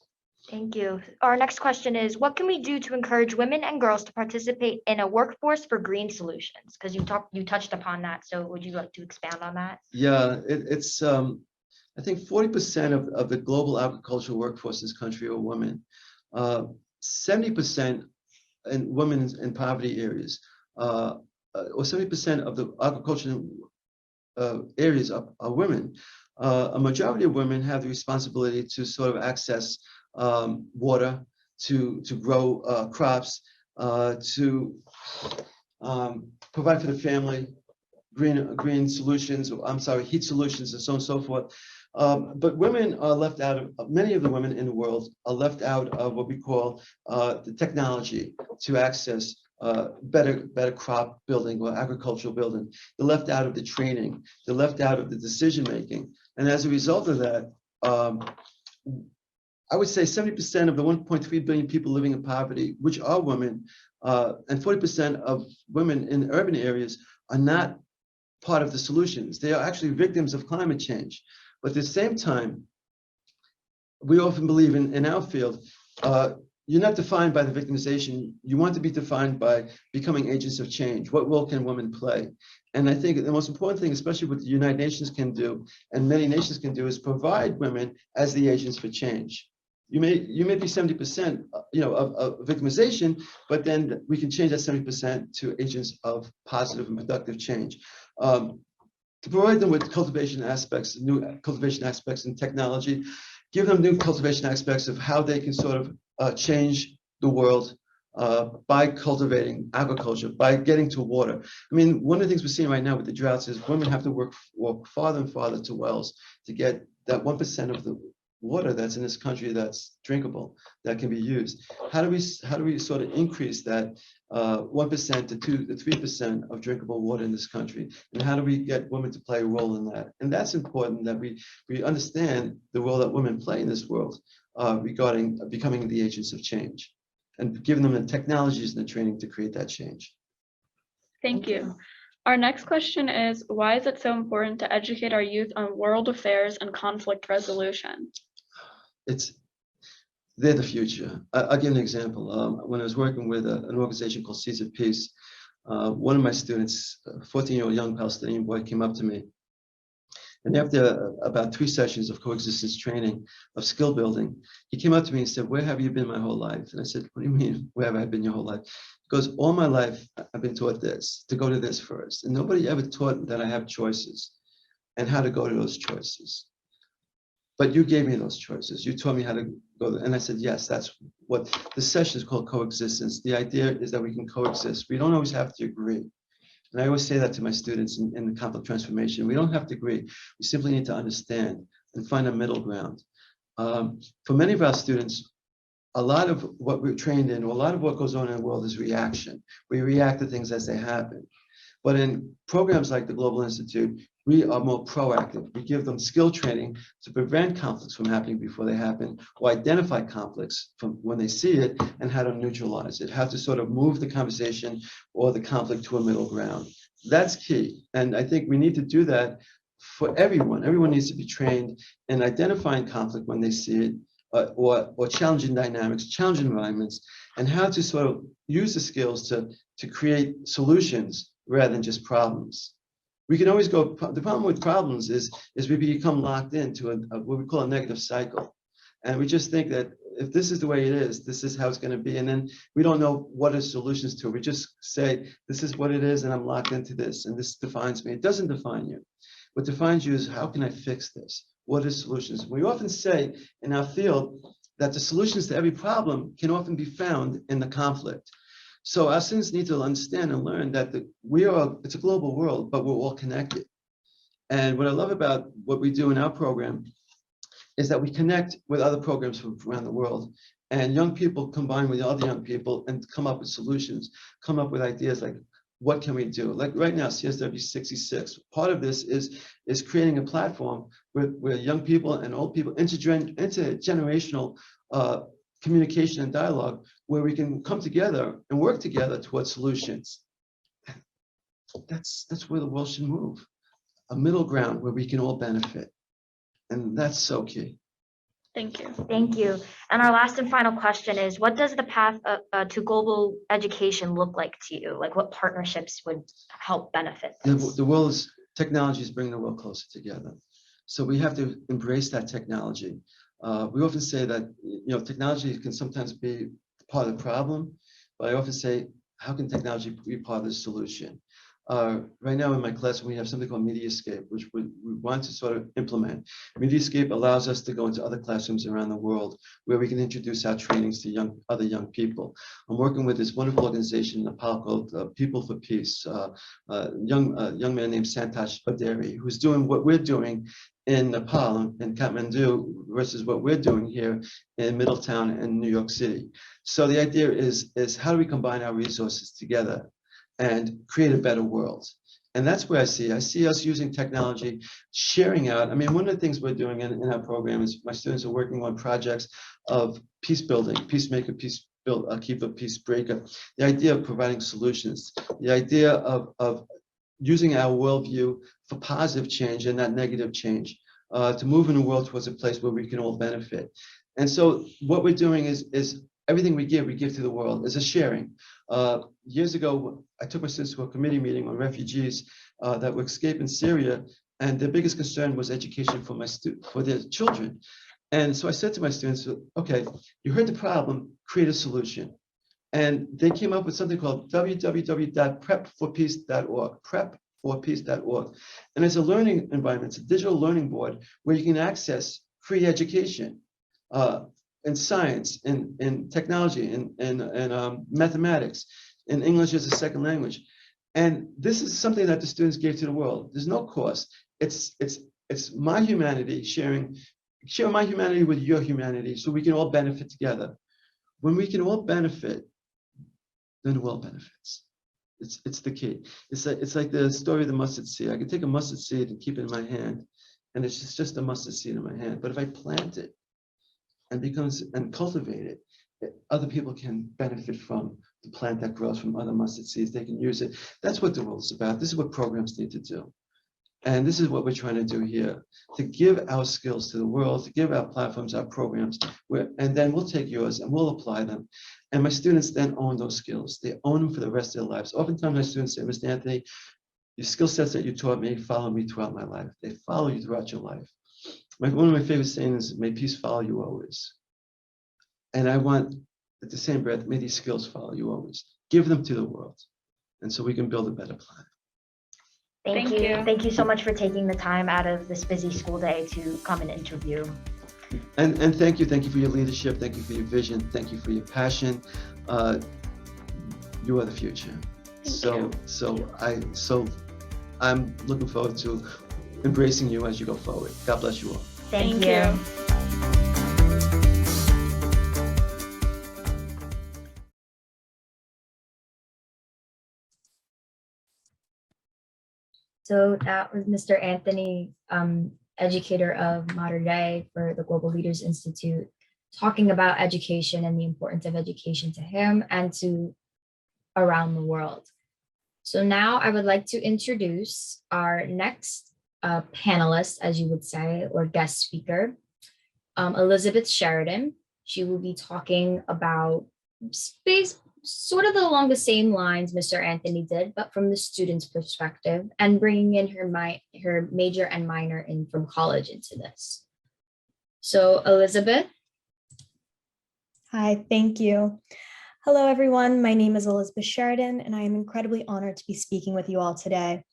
Thank you. Our next question is, what can we do to encourage women and girls to participate in a workforce for green solutions? Because you touched upon that. So would you like to expand on that? Yeah, it's I think 40% of the global agricultural workforce in this country are women. 70% in women in poverty areas, or 70% of the agricultural areas are women. A majority of women have the responsibility to sort of access water, to grow crops, to provide for the family, green solutions, heat solutions, and so on and so forth. But women are left out of, many of the women in the world are left out of what we call the technology to access better crop building or agricultural building. They're left out of the training. They're left out of the decision making. And as a result of that, I would say 70% of the 1.3 billion people living in poverty, which are women, and 40% of women in urban areas are not part of the solutions. They are actually victims of climate change. But at the same time, we often believe in our field, you're not defined by the victimization. You want to be defined by becoming agents of change. What role can women play? And I think the most important thing, especially what the United Nations can do, and many nations can do, is provide women as the agents for change. You may be 70%, of victimization, but then we can change that 70% to agents of positive and productive change. To provide them with cultivation aspects, new cultivation aspects in technology, give them new cultivation aspects of how they can sort of change the world by cultivating agriculture, by getting to water. I mean, one of the things we're seeing right now with the droughts is women have to walk farther and farther to wells to get that 1% of the water that's in this country that's drinkable, that can be used. How do we sort of increase that 1% to 2 to 3% of drinkable water in this country? And how do we get women to play a role in that? And that's important, that we understand the role that women play in this world regarding becoming the agents of change and giving them the technologies and the training to create that change. Thank you. Our next question is, why is it so important to educate our youth on world affairs and conflict resolution? They're the future. I'll give an example. When I was working with an organization called Seeds of Peace, one of my students, a 14-year-old young Palestinian boy, came up to me. And after about 3 sessions of coexistence training, of skill building, he came up to me and said, "Where have you been my whole life?" And I said, "What do you mean, where have I been your whole life?" He goes, "All my life, I've been taught this, to go to this first. And nobody ever taught that I have choices and how to go to those choices. But you gave me those choices. You taught me how to go." And I said, yes, that's what the session is called, coexistence. The idea is that we can coexist. We don't always have to agree. And I always say that to my students in the conflict transformation. We don't have to agree. We simply need to understand and find a middle ground. For many of our students, a lot of what we're trained in, or a lot of what goes on in the world is reaction. We react to things as they happen. But in programs like the Global Institute, we are more proactive. We give them skill training to prevent conflicts from happening before they happen, or identify conflicts from when they see it, and how to neutralize it, how to sort of move the conversation or the conflict to a middle ground. That's key. And I think we need to do that for everyone. Everyone needs to be trained in identifying conflict when they see it, or challenging dynamics, challenging environments, and how to sort of use the skills to create solutions rather than just problems. We can always go, the problem with problems is we become locked into what we call a negative cycle. And we just think that if this is the way it is, this is how it's going to be. And then we don't know what are solutions to it. We just say, this is what it is, and I'm locked into this, and this defines me. It doesn't define you. What defines you is, how can I fix this? What are solutions? We often say in our field that the solutions to every problem can often be found in the conflict. So our students need to understand and learn that it's a global world, but we're all connected. And what I love about what we do in our program is that we connect with other programs from around the world, and young people combine with other young people and come up with solutions, come up with ideas like, what can we do? Like right now, CSW66, part of this is creating a platform where young people and old people, intergenerational communication and dialogue, where we can come together and work together towards solutions. That's where the world should move. A middle ground where we can all benefit. And that's so key. Thank you. Thank you. And our last and final question is, what does the path to global education look like to you? Like, what partnerships would help benefit this? The world is, technology is bringing the world closer together. So we have to embrace that technology. We often say that, technology can sometimes be part of the problem, but I often say, how can technology be part of the solution? Right now in my class, we have something called Mediascape, which we want to sort of implement. Mediascape allows us to go into other classrooms around the world where we can introduce our trainings to other young people. I'm working with this wonderful organization in Nepal called People for Peace, a young man named Santosh Baderi, who's doing what we're doing in Nepal and Kathmandu versus what we're doing here in Middletown and New York City. So the idea is how do we combine our resources together and create a better world? And that's where I see us using technology, sharing out. I mean, one of the things we're doing in our program is my students are working on projects of peace building, peacemaker, peace build, keeper, peace breaker. The idea of providing solutions, the idea of using our worldview for positive change and not negative change, to move in the world towards a place where we can all benefit. And so what we're doing is everything we give to the world is a sharing. Years ago, I took my students to a committee meeting on refugees that were escaping Syria, and their biggest concern was education for their children. And so I said to my students, okay, you heard the problem, create a solution. And they came up with something called www.prepforpeace.org, prepforpeace.org. And it's a learning environment, it's a digital learning board where you can access free education in science, in technology, in mathematics, in English as a second language. And this is something that the students gave to the world. There's no cost. It's my humanity share my humanity with your humanity so we can all benefit together. When we can all benefit, then the world benefits. It's the key. It's like the story of the mustard seed. I can take a mustard seed and keep it in my hand, and it's just a mustard seed in my hand. But if I plant it and cultivate it, other people can benefit from the plant that grows from other mustard seeds. They can use it. That's what the world is about. This is what programs need to do. And this is what we're trying to do here, to give our skills to the world, to give our platforms, our programs, and then we'll take yours and we'll apply them. And my students then own those skills. They own them for the rest of their lives. Oftentimes my students say, Mr. Anthony, your skill sets that you taught me follow me throughout my life. They follow you throughout your life. One of my favorite sayings is, may peace follow you always. And I want, at the same breath, may these skills follow you always. Give them to the world. And so we can build a better planet. Thank you. Thank you so much for taking the time out of this busy school day to come and interview. And thank you for your leadership. Thank you for your vision. Thank you for your passion. You are the future. So I'm looking forward to embracing you as you go forward. God bless you all. Thank you. So that was Mr. Anthony, educator of Modern Day for the Global Leaders Institute, talking about education and the importance of education to him and to around the world. So now I would like to introduce our next panelist, as you would say, or guest speaker, Elizabeth Sheridan. She will be talking about space, sort of along the same lines Mr. Anthony did, but from the student's perspective, and bringing in her major and minor in from college into this. So Elizabeth. Hi, thank you. Hello, everyone. My name is Elizabeth Sheridan, and I am incredibly honored to be speaking with you all today.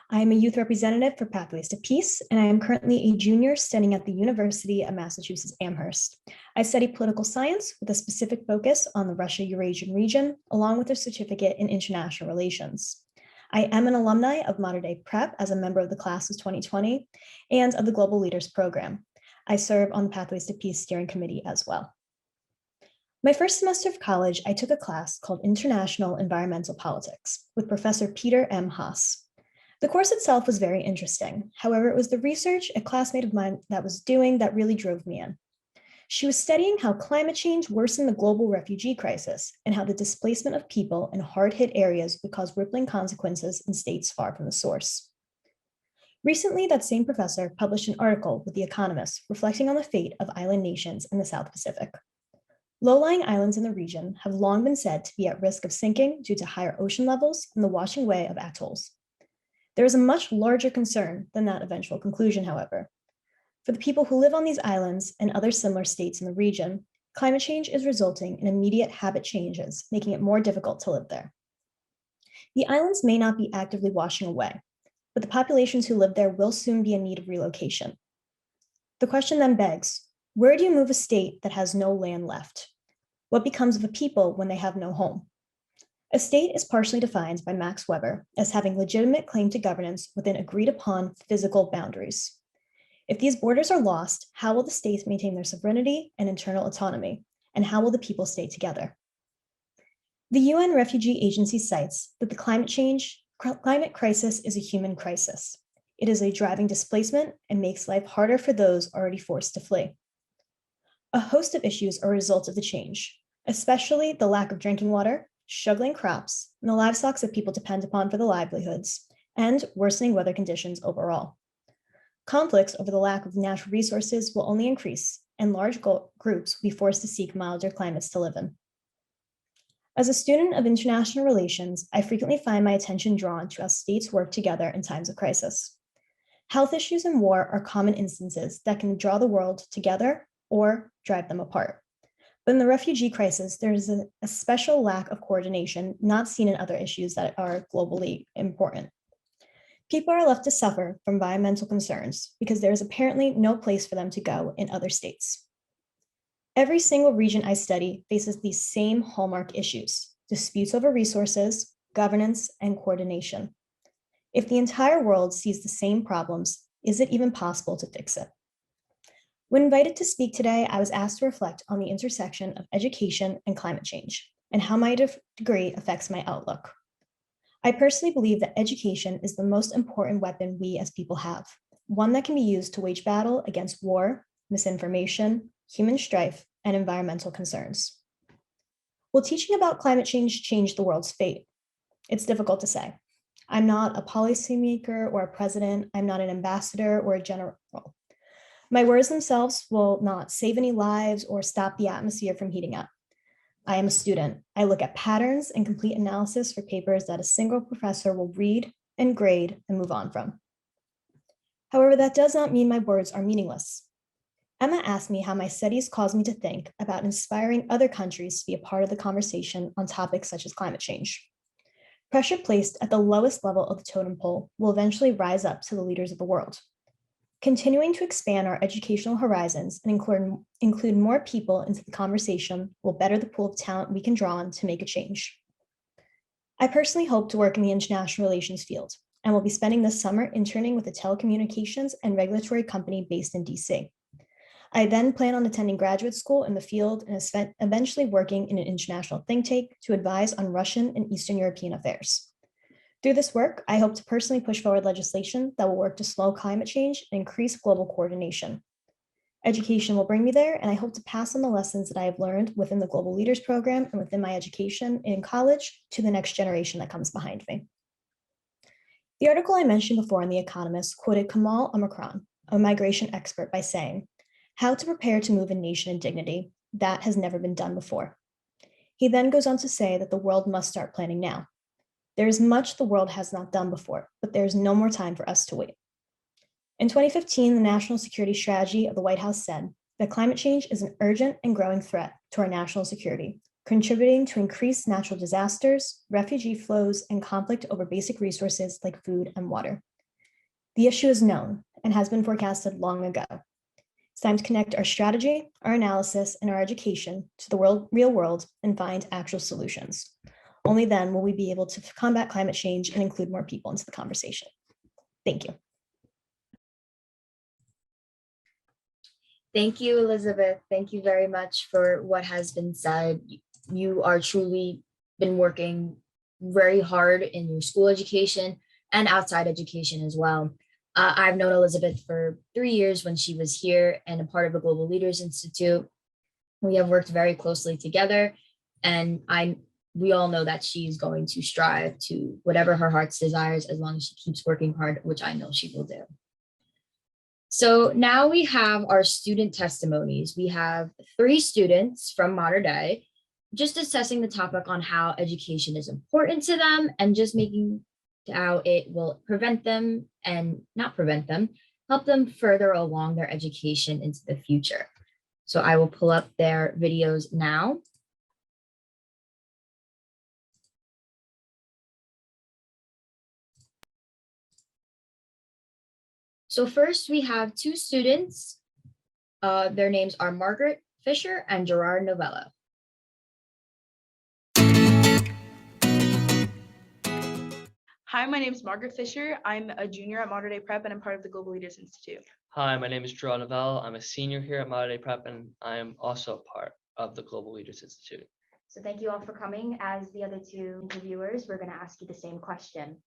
I am a youth representative for Pathways to Peace, and I am currently a junior studying at the University of Massachusetts Amherst. I study political science with a specific focus on the Russia-Eurasian region, along with a certificate in international relations. I am an alumni of Modern Day Prep as a member of the class of 2020 and of the Global Leaders Program. I serve on the Pathways to Peace Steering Committee as well. My first semester of college, I took a class called International Environmental Politics with Professor Peter M. Haas. The course itself was very interesting. However, it was the research a classmate of mine that was doing that really drove me in. She was studying how climate change worsened the global refugee crisis and how the displacement of people in hard-hit areas would cause rippling consequences in states far from the source. Recently, that same professor published an article with The Economist reflecting on the fate of island nations in the South Pacific. Low-lying islands in the region have long been said to be at risk of sinking due to higher ocean levels and the washing away of atolls. There is a much larger concern than that eventual conclusion, however. For the people who live on these islands and other similar states in the region, climate change is resulting in immediate habit changes, making it more difficult to live there. The islands may not be actively washing away, but the populations who live there will soon be in need of relocation. The question then begs, where do you move a state that has no land left? What becomes of a people when they have no home? A state is partially defined by Max Weber as having legitimate claim to governance within agreed upon physical boundaries. If these borders are lost, how will the states maintain their sovereignty and internal autonomy? And how will the people stay together? The UN Refugee Agency cites that the climate crisis is a human crisis. It is a driving displacement and makes life harder for those already forced to flee. A host of issues are a result of the change, especially the lack of drinking water, struggling crops, and the livestock that people depend upon for their livelihoods, and worsening weather conditions overall. Conflicts over the lack of natural resources will only increase, and large groups will be forced to seek milder climates to live in. As a student of international relations, I frequently find my attention drawn to how states work together in times of crisis. Health issues and war are common instances that can draw the world together or drive them apart. But in the refugee crisis, there is a special lack of coordination not seen in other issues that are globally important. People are left to suffer from environmental concerns because there is apparently no place for them to go in other states. Every single region I study faces these same hallmark issues: disputes over resources, governance, and coordination. If the entire world sees the same problems, is it even possible to fix it? When invited to speak today, I was asked to reflect on the intersection of education and climate change and how my degree affects my outlook. I personally believe that education is the most important weapon we as people have, one that can be used to wage battle against war, misinformation, human strife, and environmental concerns. Will teaching about climate change the world's fate? It's difficult to say. I'm not a policymaker or a president. I'm not an ambassador or a general. My words themselves will not save any lives or stop the atmosphere from heating up. I am a student. I look at patterns and complete analysis for papers that a single professor will read and grade and move on from. However, that does not mean my words are meaningless. Emma asked me how my studies caused me to think about inspiring other countries to be a part of the conversation on topics such as climate change. Pressure placed at the lowest level of the totem pole will eventually rise up to the leaders of the world. Continuing to expand our educational horizons and include more people into the conversation will better the pool of talent we can draw on to make a change. I personally hope to work in the international relations field and will be spending this summer interning with a telecommunications and regulatory company based in DC. I then plan on attending graduate school in the field and eventually working in an international think tank to advise on Russian and Eastern European affairs. Through this work, I hope to personally push forward legislation that will work to slow climate change and increase global coordination. Education will bring me there, and I hope to pass on the lessons that I have learned within the Global Leaders Program and within my education in college to the next generation that comes behind me. The article I mentioned before in The Economist quoted Kamal Omicron, a migration expert, by saying, "How to prepare to move a nation in dignity, that has never been done before." He then goes on to say that the world must start planning now. There is much the world has not done before, but there is no more time for us to wait. In 2015, the National Security Strategy of the White House said that climate change is an urgent and growing threat to our national security, contributing to increased natural disasters, refugee flows, and conflict over basic resources like food and water. The issue is known and has been forecasted long ago. It's time to connect our strategy, our analysis, and our education to the real world and find actual solutions. Only then will we be able to combat climate change and include more people into the conversation. Thank you. Thank you, Elizabeth. Thank you very much for what has been said. You are truly been working very hard in your school education and outside education as well. I've known Elizabeth for 3 years when she was here and a part of the Global Leaders Institute. We have worked very closely together, and we all know that she's going to strive to whatever her heart's desires as long as she keeps working hard, which I know she will do. So now we have our student testimonies. We have 3 students from Mater Dei just assessing the topic on how education is important to them and just making how it will prevent them and not prevent them, help them further along their education into the future. So I will pull up their videos now. So first we have 2 students. Their names are Margaret Fisher and Gerard Novello. Hi, my name is Margaret Fisher. I'm a junior at Mater Dei Prep and I'm part of the Global Leaders Institute. Hi, my name is Gerard Novell. I'm a senior here at Mater Dei Prep and I am also part of the Global Leaders Institute. So thank you all for coming. As the other 2 interviewers, we're going to ask you the same question.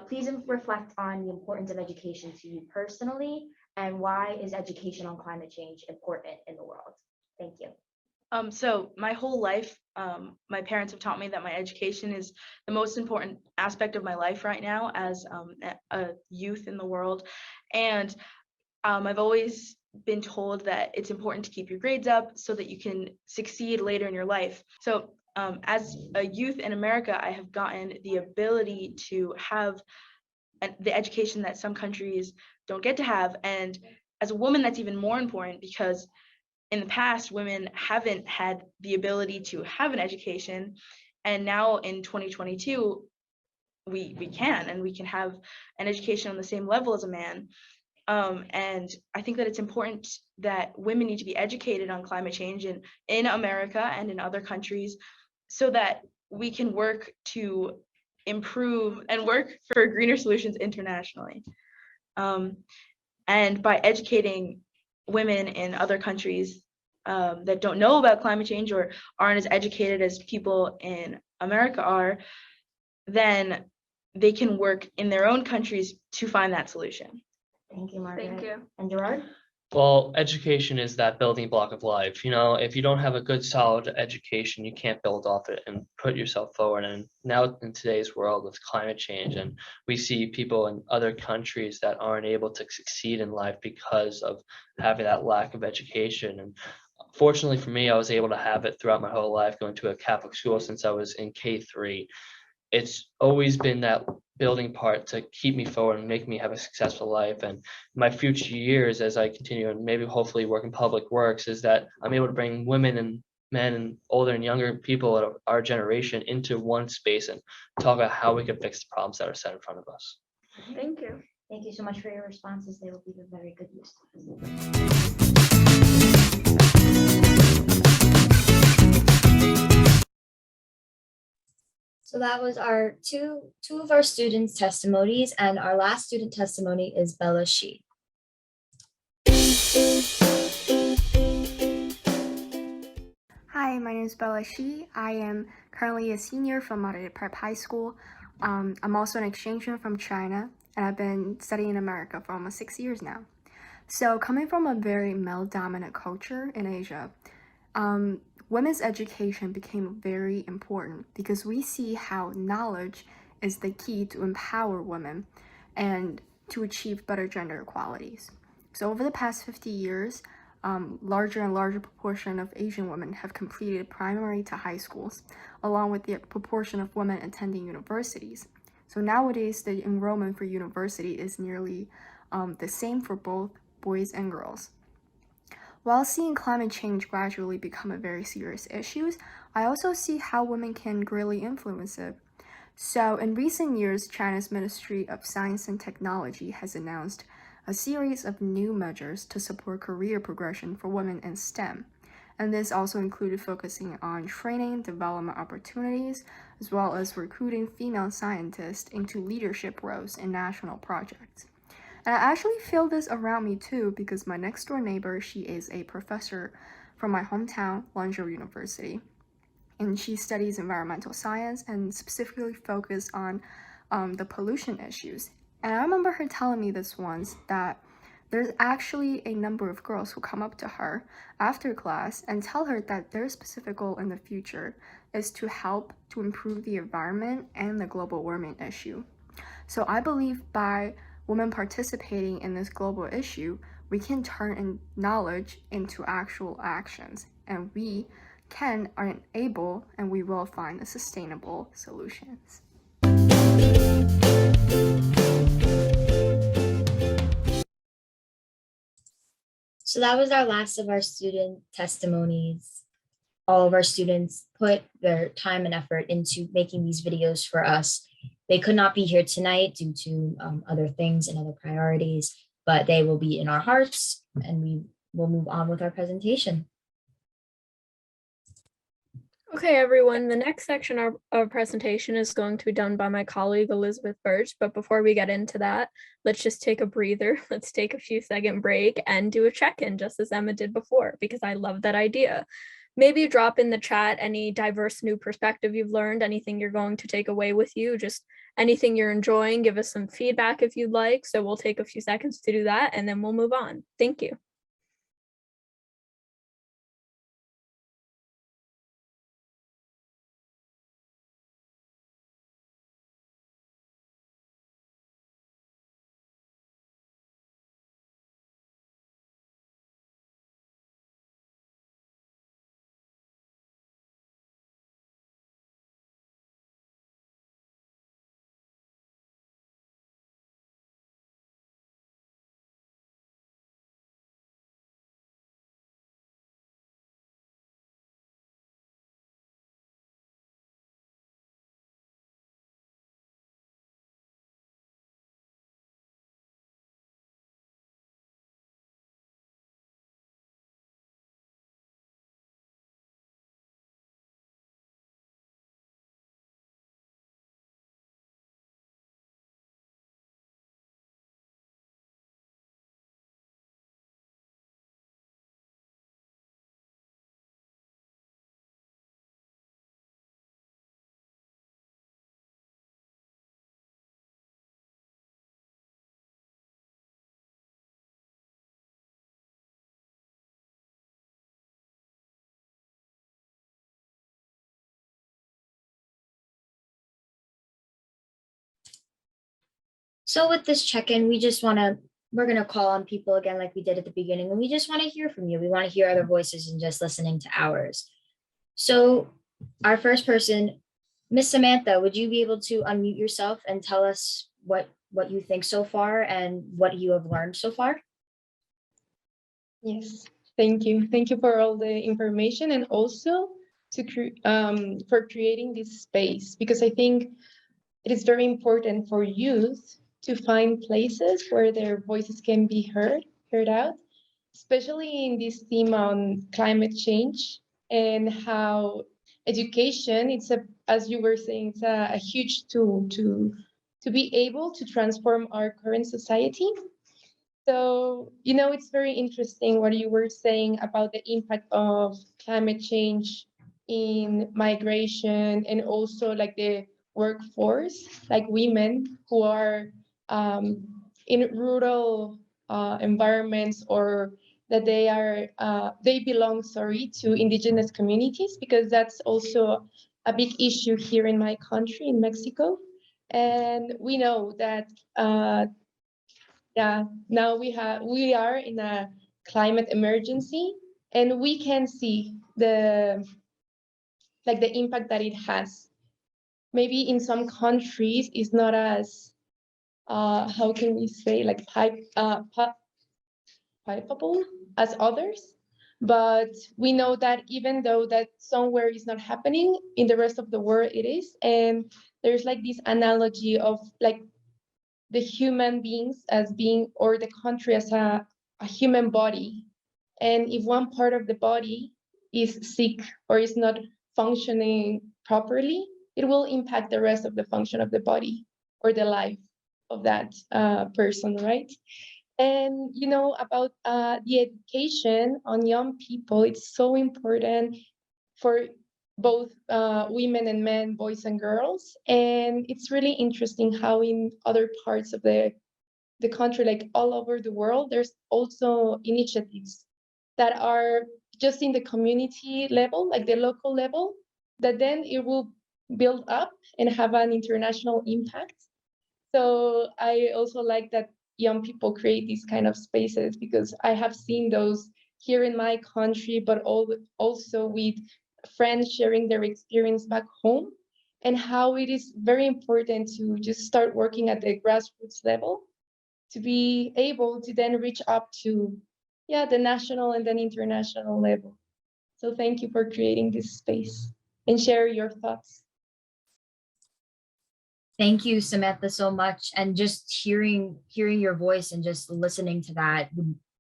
Please reflect on the importance of education to you personally, and why is education on climate change important in the world? Thank you. So my whole life, my parents have taught me that my education is the most important aspect of my life right now as a youth in the world. And I've always been told that it's important to keep your grades up so that you can succeed later in your life. So as a youth in America, I have gotten the ability to have the education that some countries don't get to have. And as a woman, that's even more important because in the past, women haven't had the ability to have an education. And now in 2022, we can, and we can have an education on the same level as a man. And I think that it's important that women need to be educated on climate change in America and in other countries so that we can work to improve and work for greener solutions internationally. And by educating women in other countries that don't know about climate change or aren't as educated as people in America are, then they can work in their own countries to find that solution. Thank you, Margaret. Thank you. And Gerard? Well, education is that building block of life. You know, if you don't have a good, solid education, you can't build off it and put yourself forward. And now in today's world with climate change, and we see people in other countries that aren't able to succeed in life because of having that lack of education. And fortunately for me, I was able to have it throughout my whole life, going to a Catholic school since I was in K3. It's always been that building part to keep me forward and make me have a successful life. And my future years, as I continue and maybe hopefully work in public works, is that I'm able to bring women and men and older and younger people of our generation into one space and talk about how we can fix the problems that are set in front of us. Thank you. Thank you so much for your responses. They will be of very good use to us. So that was our two of our students' testimonies, and our last student testimony is Bella Shi. Hi, my name is Bella Shi. I am currently a senior from Modern Prep High School. I'm also an exchange student from China, and I've been studying in America for almost 6 years now. So coming from a very male-dominant culture in Asia, women's education became very important because we see how knowledge is the key to empower women and to achieve better gender equalities. So over the past 50 years, larger and larger proportion of Asian women have completed primary to high schools, along with the proportion of women attending universities. So nowadays, the enrollment for university is nearly the same for both boys and girls. While seeing climate change gradually become a very serious issue, I also see how women can greatly influence it. So in recent years, China's Ministry of Science and Technology has announced a series of new measures to support career progression for women in STEM. And this also included focusing on training, development opportunities, as well as recruiting female scientists into leadership roles in national projects. And I actually feel this around me too, because my next door neighbor, she is a professor from my hometown, Lanzhou University. And she studies environmental science and specifically focused on the pollution issues. And I remember her telling me this once, that there's actually a number of girls who come up to her after class and tell her that their specific goal in the future is to help to improve the environment and the global warming issue. So I believe by women participating in this global issue, we can turn in knowledge into actual actions, and we can, are able, and we will find the sustainable solutions. So that was our last of our student testimonies. All of our students put their time and effort into making these videos for us. They could not be here tonight due to other things and other priorities, but they will be in our hearts, and we will move on with our presentation. Okay, everyone, the next section of our presentation is going to be done by my colleague, Elizabeth Birch. But before we get into that, let's just take a breather. Let's take a few second break and do a check-in, just as Emma did before, because I love that idea. Maybe drop in the chat any diverse new perspective you've learned, anything you're going to take away with you, just anything you're enjoying. Give us some feedback if you'd like. So we'll take a few seconds to do that, and then we'll move on. Thank you. So with this check-in, we're gonna call on people again like we did at the beginning, and we just want to hear from you. We want to hear other voices and just listening to ours. So our first person, Miss Samantha, would you be able to unmute yourself and tell us what you think so far and what you have learned so far? Yes, thank you. Thank you for all the information and also for creating this space, because I think it is very important for youth to find places where their voices can be heard out, especially in this theme on climate change and how education, as you were saying, it's a huge tool to be able to transform our current society. So, it's very interesting what you were saying about the impact of climate change in migration and also like the workforce, like women who are in rural environments, or that they belong, to indigenous communities, because that's also a big issue here in my country, in Mexico. And we know that now we are in a climate emergency, and we can see the impact that it has. Maybe in some countries it's not as how can we say, like palpable as others, but we know that even though that somewhere is not happening, in the rest of the world it is. And there's like this analogy of like the human beings as being, or the country as a human body. And if one part of the body is sick or is not functioning properly, it will impact the rest of the function of the body or the life of that person, right? And about the education on young people, it's so important for both women and men, boys and girls. And it's really interesting how in other parts of the country, like all over the world, there's also initiatives that are just in the community level, like the local level, that then it will build up and have an international impact. So I also like that young people create these kind of spaces, because I have seen those here in my country, but also with friends sharing their experience back home, and how it is very important to just start working at the grassroots level to be able to then reach up to the national and then international level. So thank you for creating this space and share your thoughts. Thank you, Samantha, so much. And just hearing your voice and just listening to that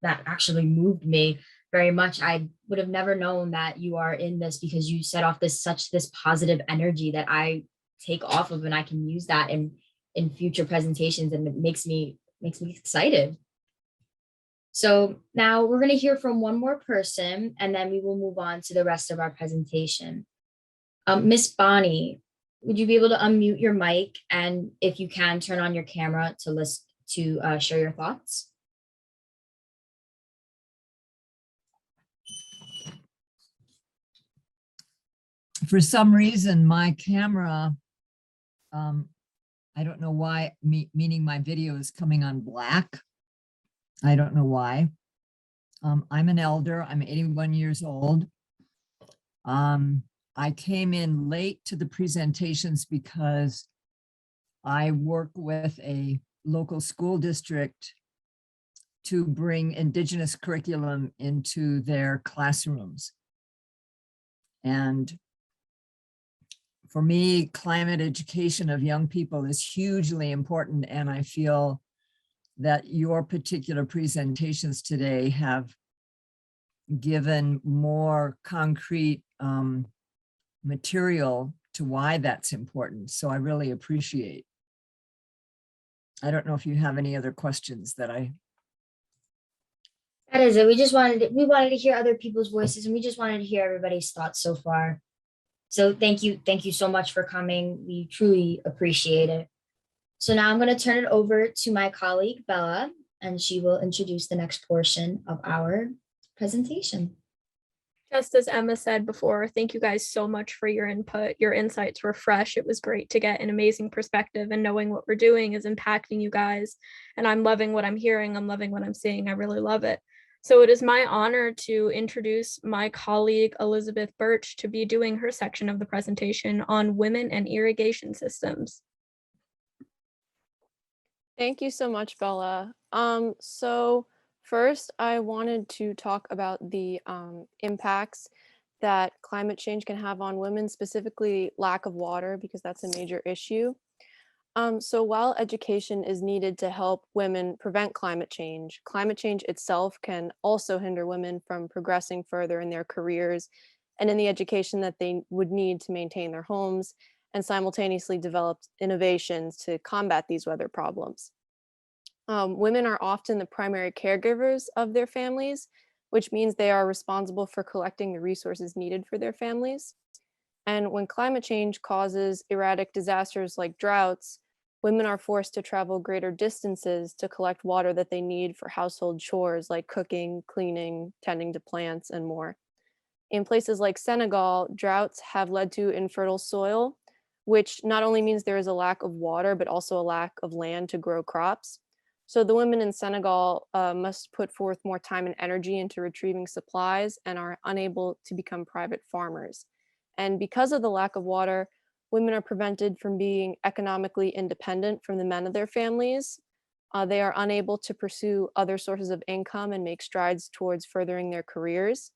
actually moved me very much. I would have never known that you are in this, because you set off this positive energy that I take off of, and I can use that in future presentations, and it makes me excited. So now we're going to hear from one more person, and then we will move on to the rest of our presentation. Miss Bonnie, would you be able to unmute your mic, and if you can, turn on your camera to share your thoughts? For some reason, my camera, I don't know why, meaning my video is coming on black. I don't know why. I'm an elder. I'm 81 years old. I came in late to the presentations because I work with a local school district to bring Indigenous curriculum into their classrooms. And for me, climate education of young people is hugely important, and I feel that your particular presentations today have given more concrete material to why that's important. So I really appreciate. I don't know if you have any other questions that I. That is it. We wanted to hear other people's voices, and we just wanted to hear everybody's thoughts so far. So thank you so much for coming. We truly appreciate it. So now I'm going to turn it over to my colleague, Bella, and she will introduce the next portion of our presentation. Just as Emma said before, thank you guys so much for your input. Your insights were fresh. It was great to get an amazing perspective, and knowing what we're doing is impacting you guys. And I'm loving what I'm hearing. I'm loving what I'm seeing. I really love it. So it is my honor to introduce my colleague, Elizabeth Birch, to be doing her section of the presentation on women and irrigation systems. Thank you so much, Bella. So first, I wanted to talk about the impacts that climate change can have on women, specifically lack of water, because that's a major issue. So while education is needed to help women prevent climate change itself can also hinder women from progressing further in their careers and in the education that they would need to maintain their homes and simultaneously develop innovations to combat these weather problems. Women are often the primary caregivers of their families, which means they are responsible for collecting the resources needed for their families. And when climate change causes erratic disasters like droughts, women are forced to travel greater distances to collect water that they need for household chores like cooking, cleaning, tending to plants, and more. In places like Senegal, droughts have led to infertile soil, which not only means there is a lack of water, but also a lack of land to grow crops. So the women in Senegal must put forth more time and energy into retrieving supplies and are unable to become private farmers. And because of the lack of water, women are prevented from being economically independent from the men of their families. They are unable to pursue other sources of income and make strides towards furthering their careers.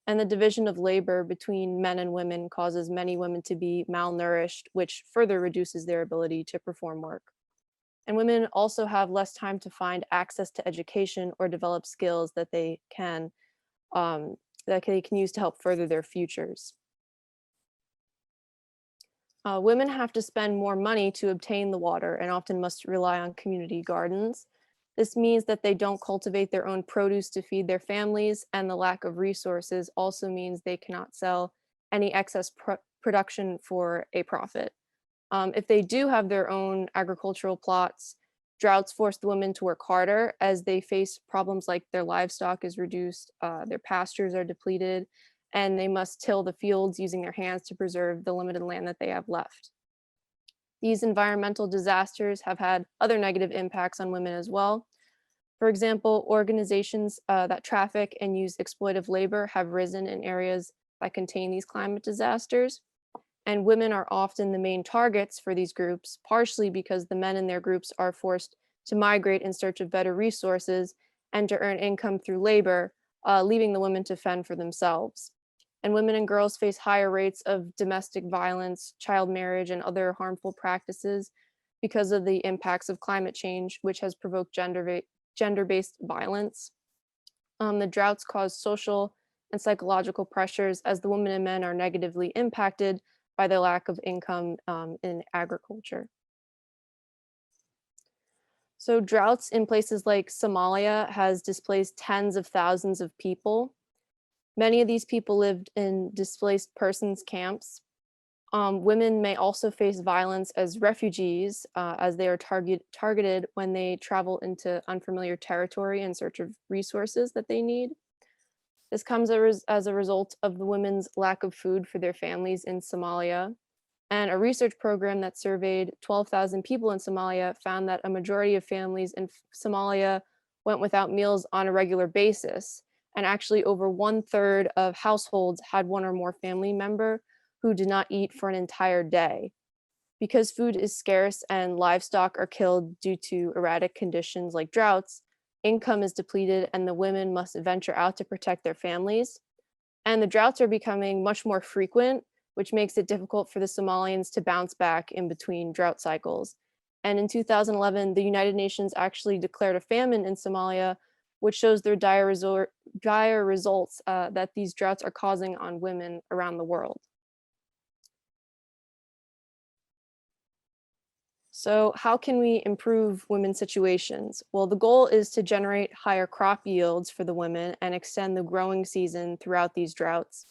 And the division of labor between men and women causes many women to be malnourished, which further reduces their ability to perform work. And women also have less time to find access to education or develop skills that they can use to help further their futures. Women have to spend more money to obtain the water and often must rely on community gardens. This means that they don't cultivate their own produce to feed their families, and the lack of resources also means they cannot sell any excess production for a profit. If they do have their own agricultural plots, droughts force the women to work harder as they face problems like their livestock is reduced, their pastures are depleted, and they must till the fields using their hands to preserve the limited land that they have left. These environmental disasters have had other negative impacts on women as well. For example, organizations that traffic and use exploitive labor have risen in areas that contain these climate disasters. And women are often the main targets for these groups, partially because the men in their groups are forced to migrate in search of better resources and to earn income through labor, leaving the women to fend for themselves. And women and girls face higher rates of domestic violence, child marriage, and other harmful practices because of the impacts of climate change, which has provoked gender-based violence. The droughts cause social and psychological pressures as the women and men are negatively impacted by the lack of income in agriculture. So droughts in places like Somalia has displaced tens of thousands of people. Many of these people lived in displaced persons camps. Women may also face violence as refugees as they are targeted when they travel into unfamiliar territory in search of resources that they need. This comes as a result of the women's lack of food for their families in Somalia. And a research program that surveyed 12,000 people in Somalia found that a majority of families in Somalia went without meals on a regular basis. And actually over 1/3 of households had one or more family member who did not eat for an entire day. Because food is scarce and livestock are killed due to erratic conditions like droughts, income is depleted and the women must venture out to protect their families. And the droughts are becoming much more frequent, which makes it difficult for the Somalians to bounce back in between drought cycles. And in 2011, the United Nations actually declared a famine in Somalia, which shows their dire results that these droughts are causing on women around the world. So how can we improve women's situations? Well, the goal is to generate higher crop yields for the women and extend the growing season throughout these droughts.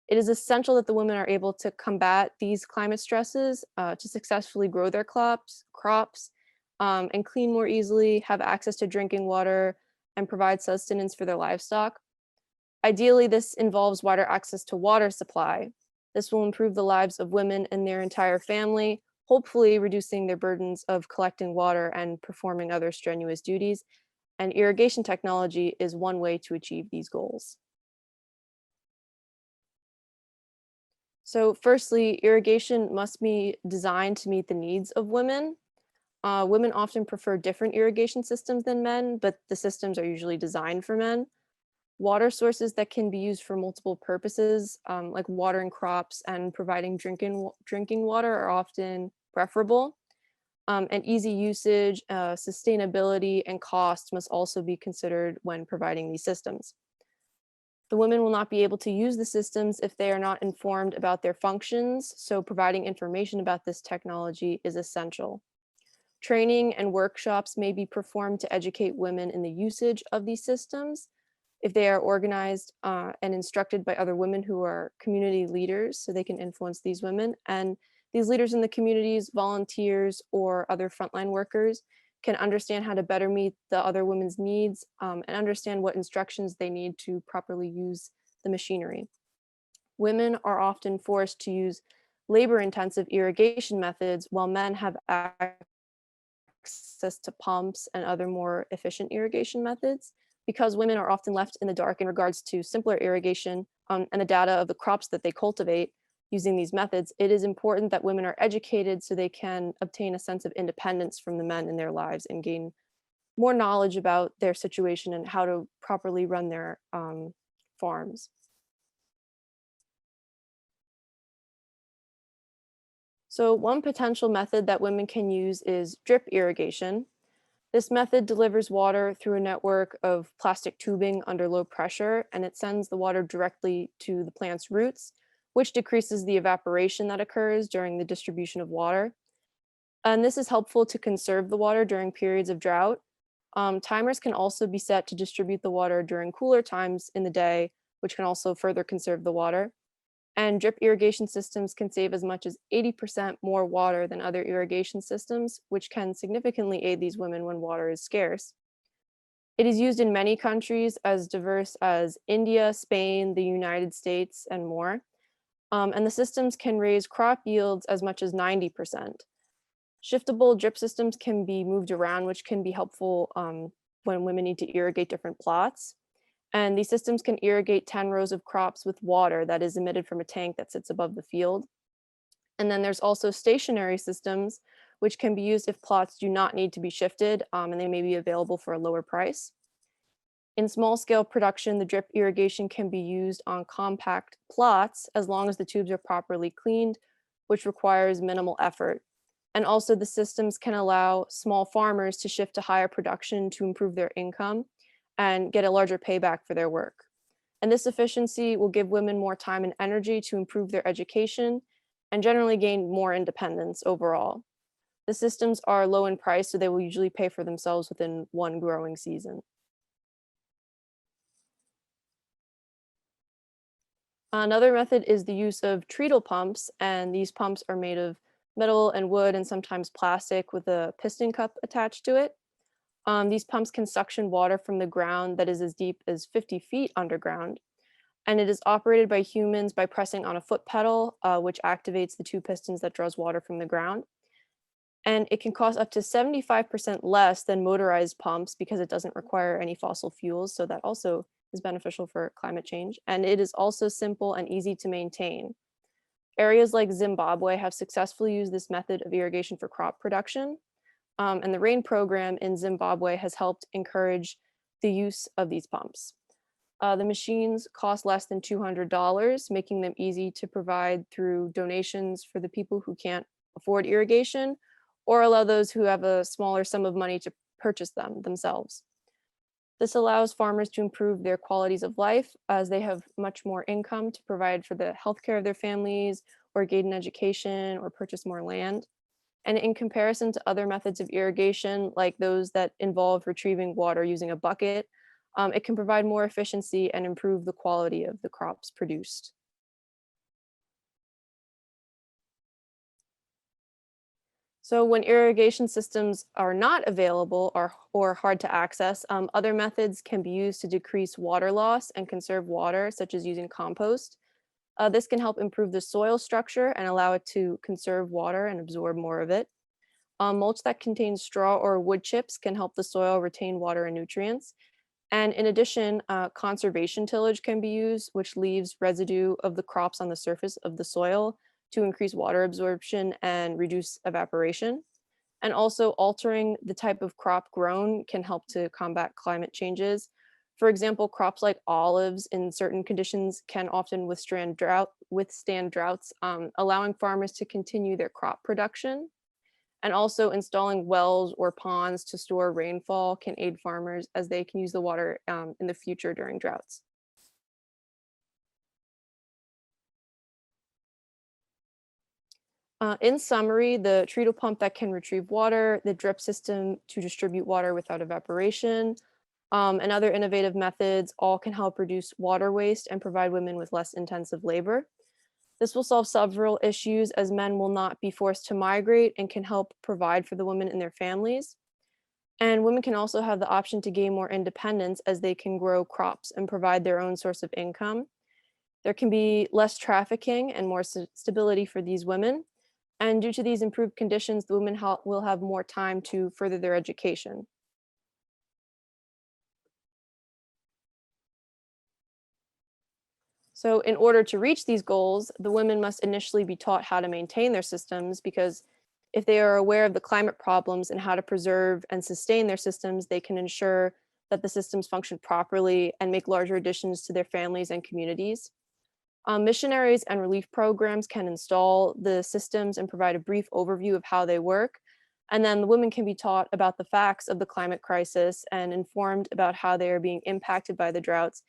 It is essential that the women are able to combat these climate stresses to successfully grow their crops, and clean more easily, have access to drinking water, and provide sustenance for their livestock. Ideally, this involves wider access to water supply. This will improve the lives of women and their entire family, hopefully reducing their burdens of collecting water and performing other strenuous duties. And irrigation technology is one way to achieve these goals. So firstly, irrigation must be designed to meet the needs of women. Women often prefer different irrigation systems than men, but the systems are usually designed for men. Water sources that can be used for multiple purposes, like watering crops and providing drinking water, are often preferable. And easy usage, sustainability, and cost must also be considered when providing these systems. The women will not be able to use the systems if they are not informed about their functions, so providing information about this technology is essential. Training and workshops may be performed to educate women in the usage of these systems if they are organized and instructed by other women who are community leaders, so they can influence these women. And these leaders in the communities, volunteers, or other frontline workers can understand how to better meet the other women's needs and understand what instructions they need to properly use the machinery. Women are often forced to use labor-intensive irrigation methods while men have access to pumps and other more efficient irrigation methods. Because women are often left in the dark in regards to simpler irrigation and the data of the crops that they cultivate using these methods, it is important that women are educated so they can obtain a sense of independence from the men in their lives and gain more knowledge about their situation and how to properly run their farms. So one potential method that women can use is drip irrigation. This method delivers water through a network of plastic tubing under low pressure, and it sends the water directly to the plant's roots, which decreases the evaporation that occurs during the distribution of water. And this is helpful to conserve the water during periods of drought. Timers can also be set to distribute the water during cooler times in the day, which can also further conserve the water. And drip irrigation systems can save as much as 80% more water than other irrigation systems, which can significantly aid these women when water is scarce. It is used in many countries as diverse as India, Spain, the United States, and more. And the systems can raise crop yields as much as 90%. Shiftable drip systems can be moved around, which can be helpful when women need to irrigate different plots. And these systems can irrigate 10 rows of crops with water that is emitted from a tank that sits above the field. And then there's also stationary systems, which can be used if plots do not need to be shifted, and they may be available for a lower price. In small scale production, the drip irrigation can be used on compact plots as long as the tubes are properly cleaned, which requires minimal effort. And also the systems can allow small farmers to shift to higher production to improve their income and get a larger payback for their work. And this efficiency will give women more time and energy to improve their education and generally gain more independence overall. The systems are low in price, so they will usually pay for themselves within one growing season. Another method is the use of treadle pumps, and these pumps are made of metal and wood and sometimes plastic with a piston cup attached to it. These pumps can suction water from the ground that is as deep as 50 feet underground, and it is operated by humans by pressing on a foot pedal, which activates the two pistons that draws water from the ground. And it can cost up to 75% less than motorized pumps because it doesn't require any fossil fuels, so that also is beneficial for climate change. And it is also simple and easy to maintain. Areas like Zimbabwe have successfully used this method of irrigation for crop production. And the RAIN program in Zimbabwe has helped encourage the use of these pumps. The machines cost less than $200, making them easy to provide through donations for the people who can't afford irrigation, or allow those who have a smaller sum of money to purchase them themselves. This allows farmers to improve their qualities of life as they have much more income to provide for the healthcare of their families, or gain an education, or purchase more land. And in comparison to other methods of irrigation, like those that involve retrieving water using a bucket, it can provide more efficiency and improve the quality of the crops produced. So when irrigation systems are not available or hard to access, other methods can be used to decrease water loss and conserve water, such as using compost. This can help improve the soil structure and allow it to conserve water and absorb more of it. Mulch that contains straw or wood chips can help the soil retain water and nutrients. And in addition, conservation tillage can be used, which leaves residue of the crops on the surface of the soil to increase water absorption and reduce evaporation. And also altering the type of crop grown can help to combat climate changes. For example, crops like olives in certain conditions can often withstand droughts, allowing farmers to continue their crop production. And also installing wells or ponds to store rainfall can aid farmers as they can use the water in the future during droughts. In summary, the treadle pump that can retrieve water, the drip system to distribute water without evaporation, and other innovative methods all can help reduce water waste and provide women with less intensive labor. This will solve several issues as men will not be forced to migrate and can help provide for the women and their families. And women can also have the option to gain more independence as they can grow crops and provide their own source of income. There can be less trafficking and more stability for these women. And due to these improved conditions, the women will have more time to further their education. So in order to reach these goals, the women must initially be taught how to maintain their systems, because if they are aware of the climate problems and how to preserve and sustain their systems, they can ensure that the systems function properly and make larger additions to their families and communities. Missionaries and relief programs can install the systems and provide a brief overview of how they work. And then the women can be taught about the facts of the climate crisis and informed about how they are being impacted by the droughts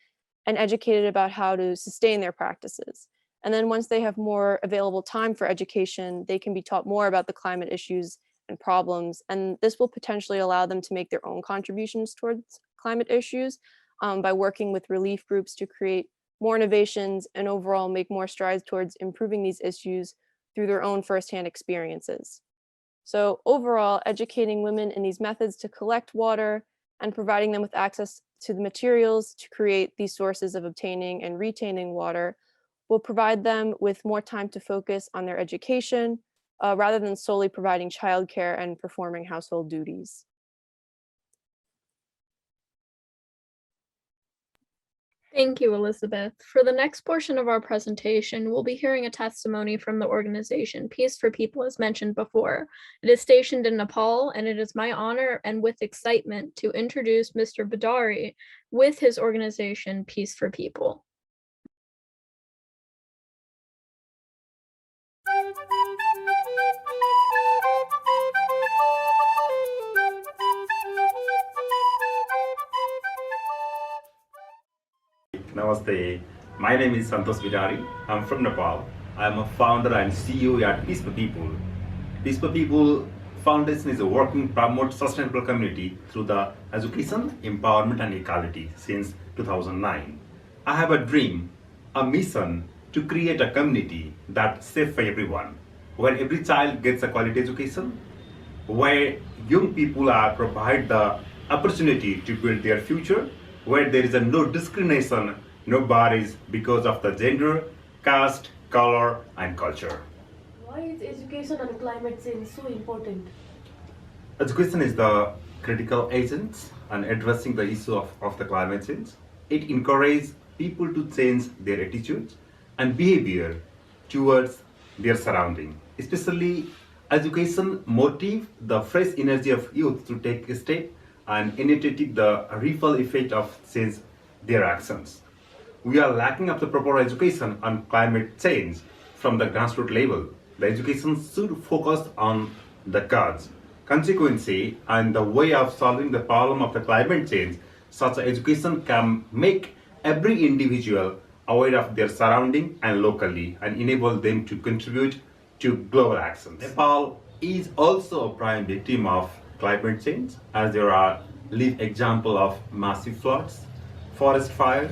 and educated about how to sustain their practices. And then once they have more available time for education, they can be taught more about the climate issues and problems. And this will potentially allow them to make their own contributions towards climate issues by working with relief groups to create more innovations and overall make more strides towards improving these issues through their own firsthand experiences. So overall, educating women in these methods to collect water and providing them with access to the materials to create these sources of obtaining and retaining water will provide them with more time to focus on their education rather than solely providing childcare and performing household duties. Thank you, Elizabeth. For the next portion of our presentation, we'll be hearing a testimony from the organization Peace for People, as mentioned before. It is stationed in Nepal, and it is my honor and with excitement to introduce Mr. Badari with his organization Peace for People. Namaste. My name is Santosh Badari. I'm from Nepal. I'm a founder and CEO at Peace for People. Peace for People Foundation is a working to promote sustainable community through the education, empowerment, and equality since 2009. I have a dream, a mission to create a community that's safe for everyone, where every child gets a quality education, where young people are provided the opportunity to build their future, where there is no discrimination, no barriers because of the gender, caste, color, and culture. Why is education on climate change so important? Education is the critical agent in addressing the issue of the climate change. It encourages people to change their attitude and behavior towards their surrounding. Especially education motivates the fresh energy of youth to take a step and initiate the ripple effect of change their actions. We are lacking of the proper education on climate change from the grassroots level. The education should focus on the cause, consequences, and the way of solving the problem of the climate change. Such education can make every individual aware of their surrounding and locally and enable them to contribute to global actions. Nepal is also a prime victim of climate change, as there are live example of massive floods, forest fire,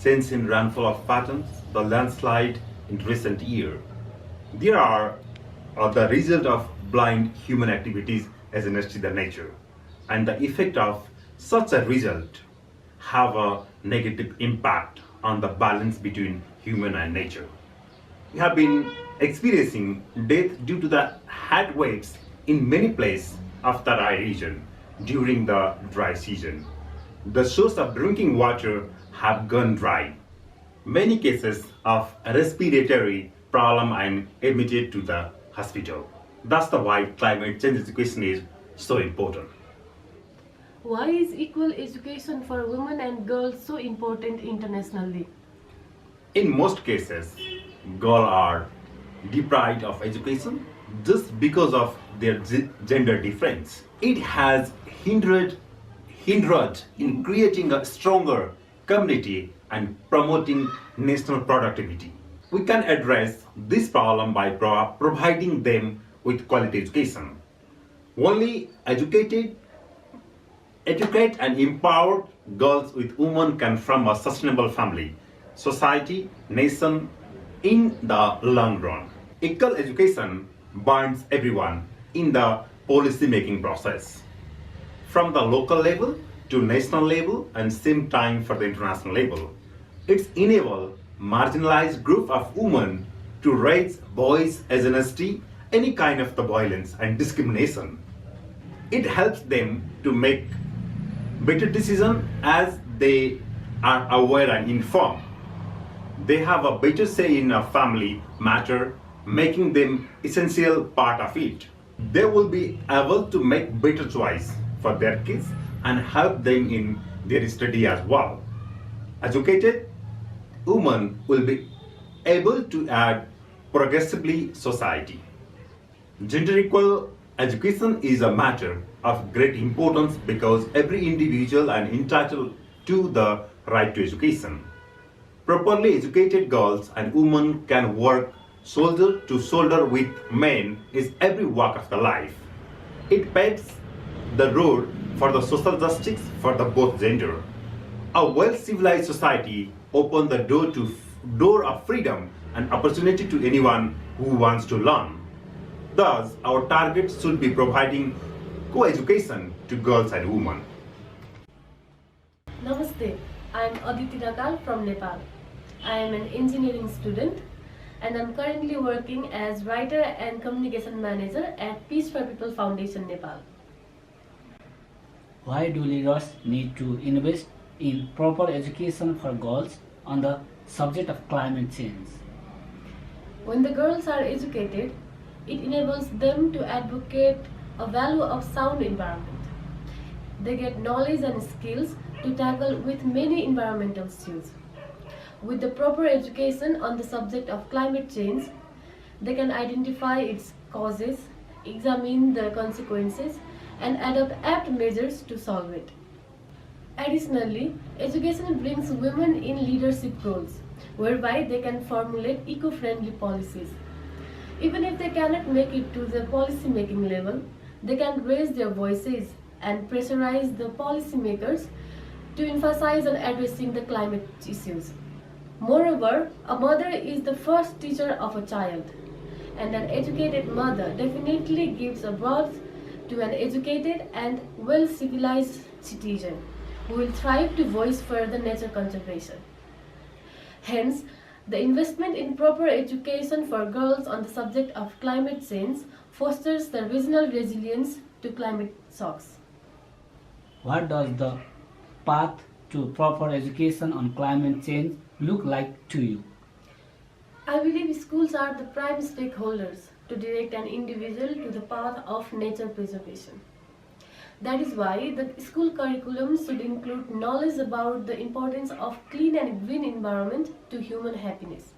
change in rainfall of patterns, the landslide in recent year. There are the result of blind human activities against the nature, and the effect of such a result have a negative impact on the balance between human and nature. We have been experiencing death due to the heat waves in many places of the Rai region during the dry season. The source of drinking water have gone dry. Many cases of respiratory problem are admitted to the hospital. That's the why climate change education is so important. Why is equal education for women and girls so important internationally? In most cases, girls are deprived of education just because of their gender difference. It has hindered in creating a stronger community and promoting national productivity. We can address this problem by providing them with quality education. Only educated and empowered girls with women can form a sustainable family, society, nation in the long run. Equal education binds everyone in the policy making process, from the local level to national level and same time for the international level. It's enable marginalized group of women to raise voice against any kind of the violence and discrimination. It helps them to make better decisions as they are aware and informed. They have a better say in a family matter, making them essential part of it. They will be able to make better choice for their kids and help them in their study as well. Educated women will be able to add progressively society. Gender equal education is a matter of great importance because every individual is entitled to the right to education. Properly educated girls and women can work shoulder to shoulder with men in every walk of the life. It paves the road for the social justice for the both gender. A well-civilized society opens the door of freedom and opportunity to anyone who wants to learn. Thus, our target should be providing co-education to girls and women. Namaste, I am Aditi Rakal from Nepal. I am an engineering student and I'm currently working as writer and communication manager at Peace for People Foundation, Nepal. Why do leaders need to invest in proper education for girls on the subject of climate change? When the girls are educated, it enables them to advocate a value of sound environment. They get knowledge and skills to tackle with many environmental issues. With the proper education on the subject of climate change, they can identify its causes, examine the consequences, and adopt apt measures to solve it. Additionally, education brings women in leadership roles, whereby they can formulate eco-friendly policies. Even if they cannot make it to the policy-making level, they can raise their voices and pressurize the policymakers to emphasize on addressing the climate issues. Moreover, a mother is the first teacher of a child, and an educated mother definitely gives a birth to an educated and well-civilized citizen who will thrive to voice further nature conservation. Hence, the investment in proper education for girls on the subject of climate change fosters the regional resilience to climate shocks. What does the path to proper education on climate change look like to you? I believe schools are the prime stakeholders to direct an individual to the path of nature preservation. That is why the school curriculum should include knowledge about the importance of clean and green environment to human happiness.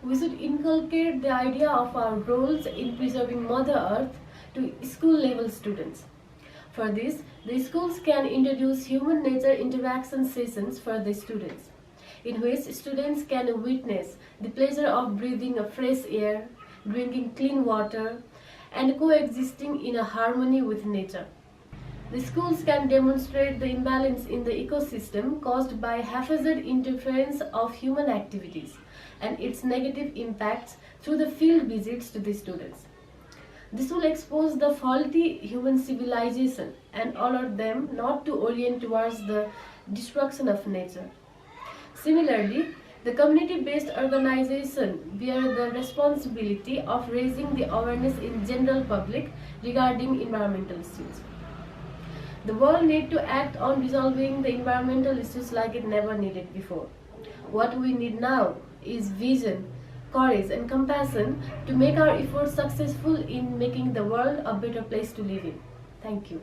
We should inculcate the idea of our roles in preserving Mother Earth to school-level students. For this, the schools can introduce human-nature interaction sessions for the students, in which students can witness the pleasure of breathing a fresh air, drinking clean water, and coexisting in a harmony with nature. The schools can demonstrate the imbalance in the ecosystem caused by haphazard interference of human activities and its negative impacts through the field visits to the students. This will expose the faulty human civilization and alert them not to orient towards the destruction of nature. Similarly, the community-based organization bear the responsibility of raising the awareness in general public regarding environmental issues. The world needs to act on resolving the environmental issues like it never needed before. What we need now is vision, courage and compassion to make our efforts successful in making the world a better place to live in. Thank you.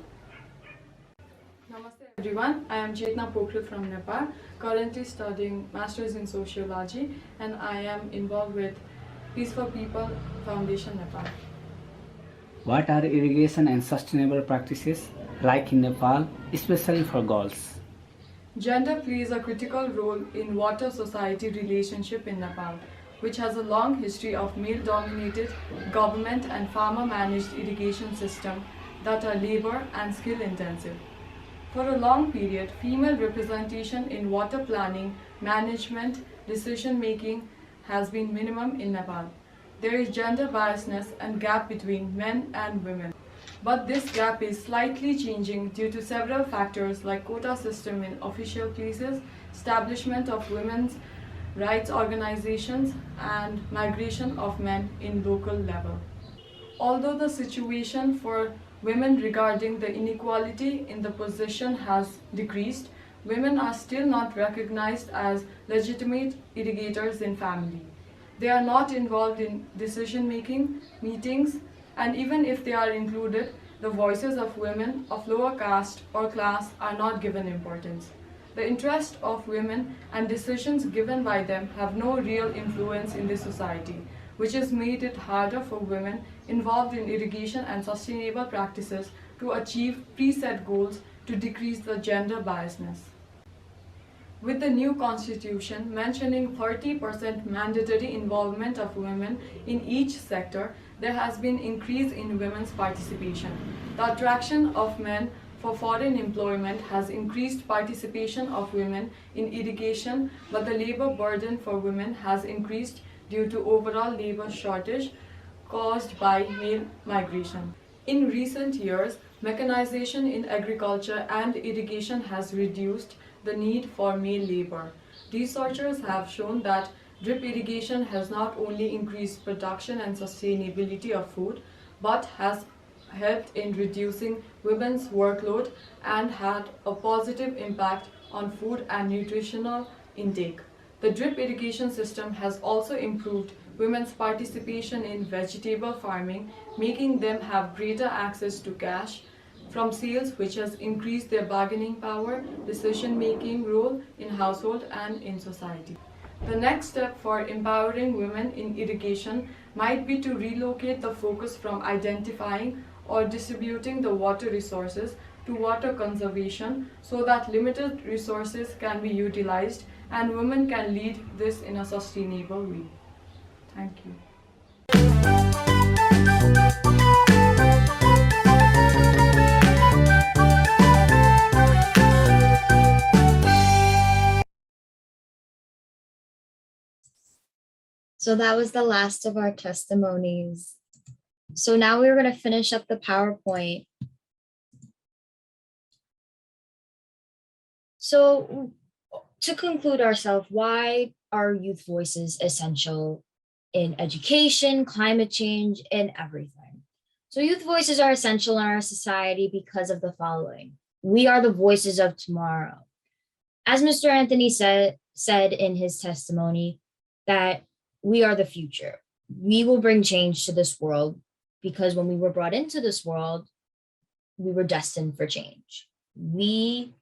Namaste everyone, I am Chetna Pokhrel from Nepal, currently studying Masters in Sociology, and I am involved with Peace for People Foundation Nepal. What are irrigation and sustainable practices like in Nepal, especially for girls? Gender plays a critical role in water society relationship in Nepal, which has a long history of male-dominated government and farmer-managed irrigation system that are labor and skill-intensive. For a long period, female representation in water planning, management, decision-making has been minimum in Nepal. There is gender biasness and gap between men and women. But this gap is slightly changing due to several factors like quota system in official places, establishment of women's rights organizations, and migration of men in local level. Although the situation for women regarding the inequality in the position has decreased, women are still not recognized as legitimate irrigators in family. They are not involved in decision-making, meetings, and even if they are included, the voices of women of lower caste or class are not given importance. The interest of women and decisions given by them have no real influence in the society, which has made it harder for women involved in irrigation and sustainable practices to achieve preset goals to decrease the gender biasness. With the new constitution mentioning 30% mandatory involvement of women in each sector, there has been increase in women's participation. The attraction of men for foreign employment has increased participation of women in irrigation, but the labor burden for women has increased due to overall labor shortage caused by male migration. In recent years, mechanization in agriculture and irrigation has reduced the need for male labor. Researchers have shown that drip irrigation has not only increased production and sustainability of food, but has helped in reducing women's workload and had a positive impact on food and nutritional intake. The drip irrigation system has also improved women's participation in vegetable farming, making them have greater access to cash from sales, which has increased their bargaining power, decision-making role in household and in society. The next step for empowering women in irrigation might be to relocate the focus from identifying or distributing the water resources to water conservation so that limited resources can be utilized and women can lead this in a sustainable way. Thank you. So that was the last of our testimonies. So now we're going to finish up the PowerPoint. So to conclude ourselves, why are youth voices essential in education, climate change, and everything? So youth voices are essential in our society because of the following. We are the voices of tomorrow. As Mr. Anthony said in his testimony, that we are the future. We will bring change to this world because when we were brought into this world, we were destined for change. We,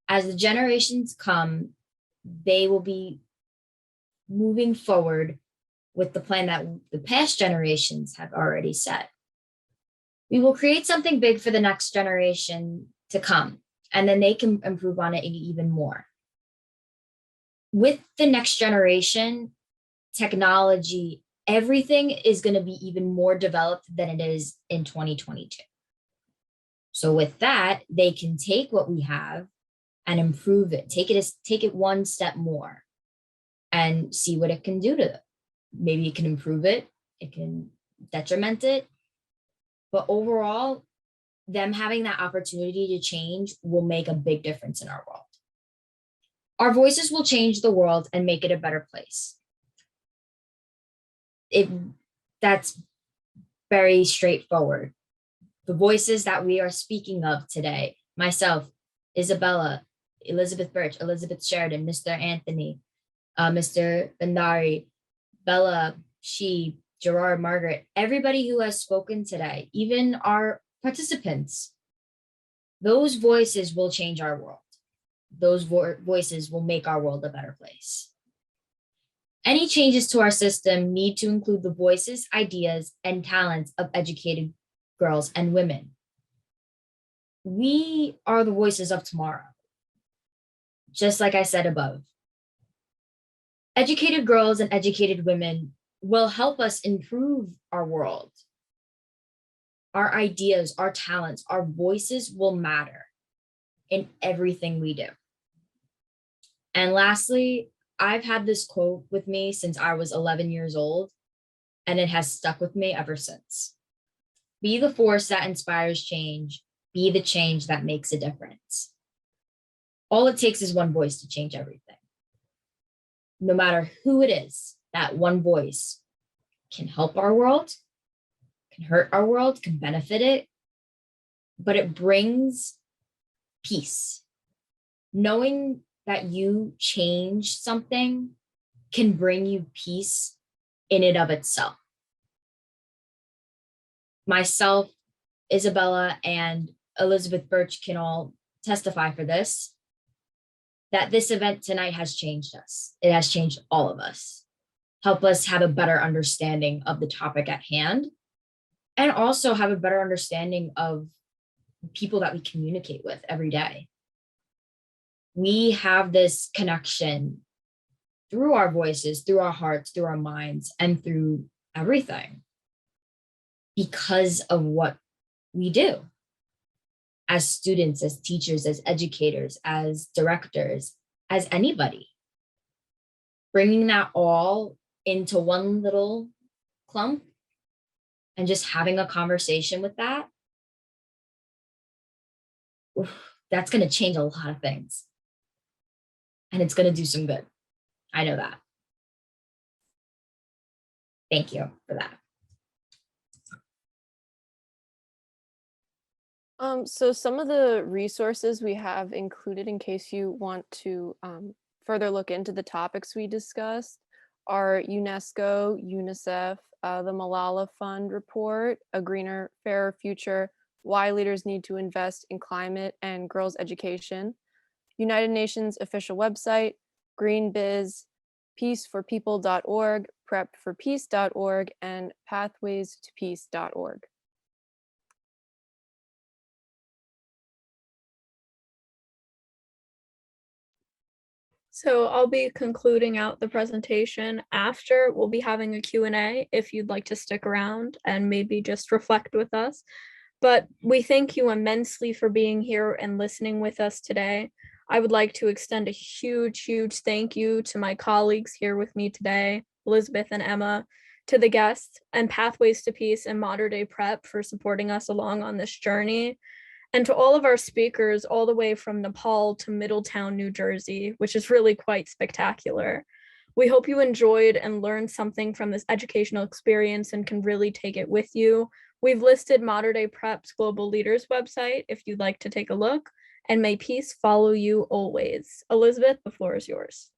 as the generations come, they will be moving forward with the plan that the past generations have already set. We will create something big for the next generation to come, and then they can improve on it even more. With the next generation, technology, everything is going to be even more developed than it is in 2022. So with that, they can take what we have and improve it, take it one step more and see what it can do to them. Maybe it can improve it, it can detriment it, But overall, them having that opportunity to change will make a big difference in our world. Our voices will change the world and make it a better place. That's very straightforward. The voices that we are speaking of today, myself, Isabella, Elizabeth Birch, Elizabeth Sheridan, Mr. Anthony, Mr. Bandari, Bella, she, Gerard, Margaret, everybody who has spoken today, even our participants, those voices will change our world. Those voices will make our world a better place. Any changes to our system need to include the voices, ideas, and talents of educated girls and women. We are the voices of tomorrow, just like I said above. Educated girls and educated women will help us improve our world. Our ideas, our talents, our voices will matter in everything we do. And lastly, I've had this quote with me since I was 11 years old, and it has stuck with me ever since. Be the force that inspires change. Be the change that makes a difference. All it takes is one voice to change everything. No matter who it is, that one voice can help our world, can hurt our world, can benefit it, but it brings peace. Knowing that you change something can bring you peace in and of itself. Myself, Isabella, and Elizabeth Birch can all testify for this, that this event tonight has changed us. It has changed all of us. Help us have a better understanding of the topic at hand, and also have a better understanding of people that we communicate with every day. We have this connection through our voices, through our hearts, through our minds, and through everything because of what we do as students, as teachers, as educators, as directors, as anybody. Bringing that all into one little clump and just having a conversation with that, that's going to change a lot of things. And it's going to do some good. I know that. Thank you for that. So some of the resources we have included in case you want to further look into the topics we discussed are UNESCO, UNICEF, the Malala Fund report, A Greener, Fairer Future, Why Leaders Need to Invest in Climate and Girls' Education, United Nations official website, GreenBiz, peaceforpeople.org, prepforpeace.org, and pathwaystopeace.org. So I'll be concluding out the presentation. After, we'll be having a Q&A if you'd like to stick around and maybe just reflect with us. But we thank you immensely for being here and listening with us today. I would like to extend a huge, huge thank you to my colleagues here with me today, Elizabeth and Emma, to the guests, and Pathways to Peace and Modern Day Prep for supporting us along on this journey. And to all of our speakers, all the way from Nepal to Middletown, New Jersey, which is really quite spectacular. We hope you enjoyed and learned something from this educational experience and can really take it with you. We've listed Modern Day Prep's Global Leaders website if you'd like to take a look, and may peace follow you always. Elizabeth, the floor is yours.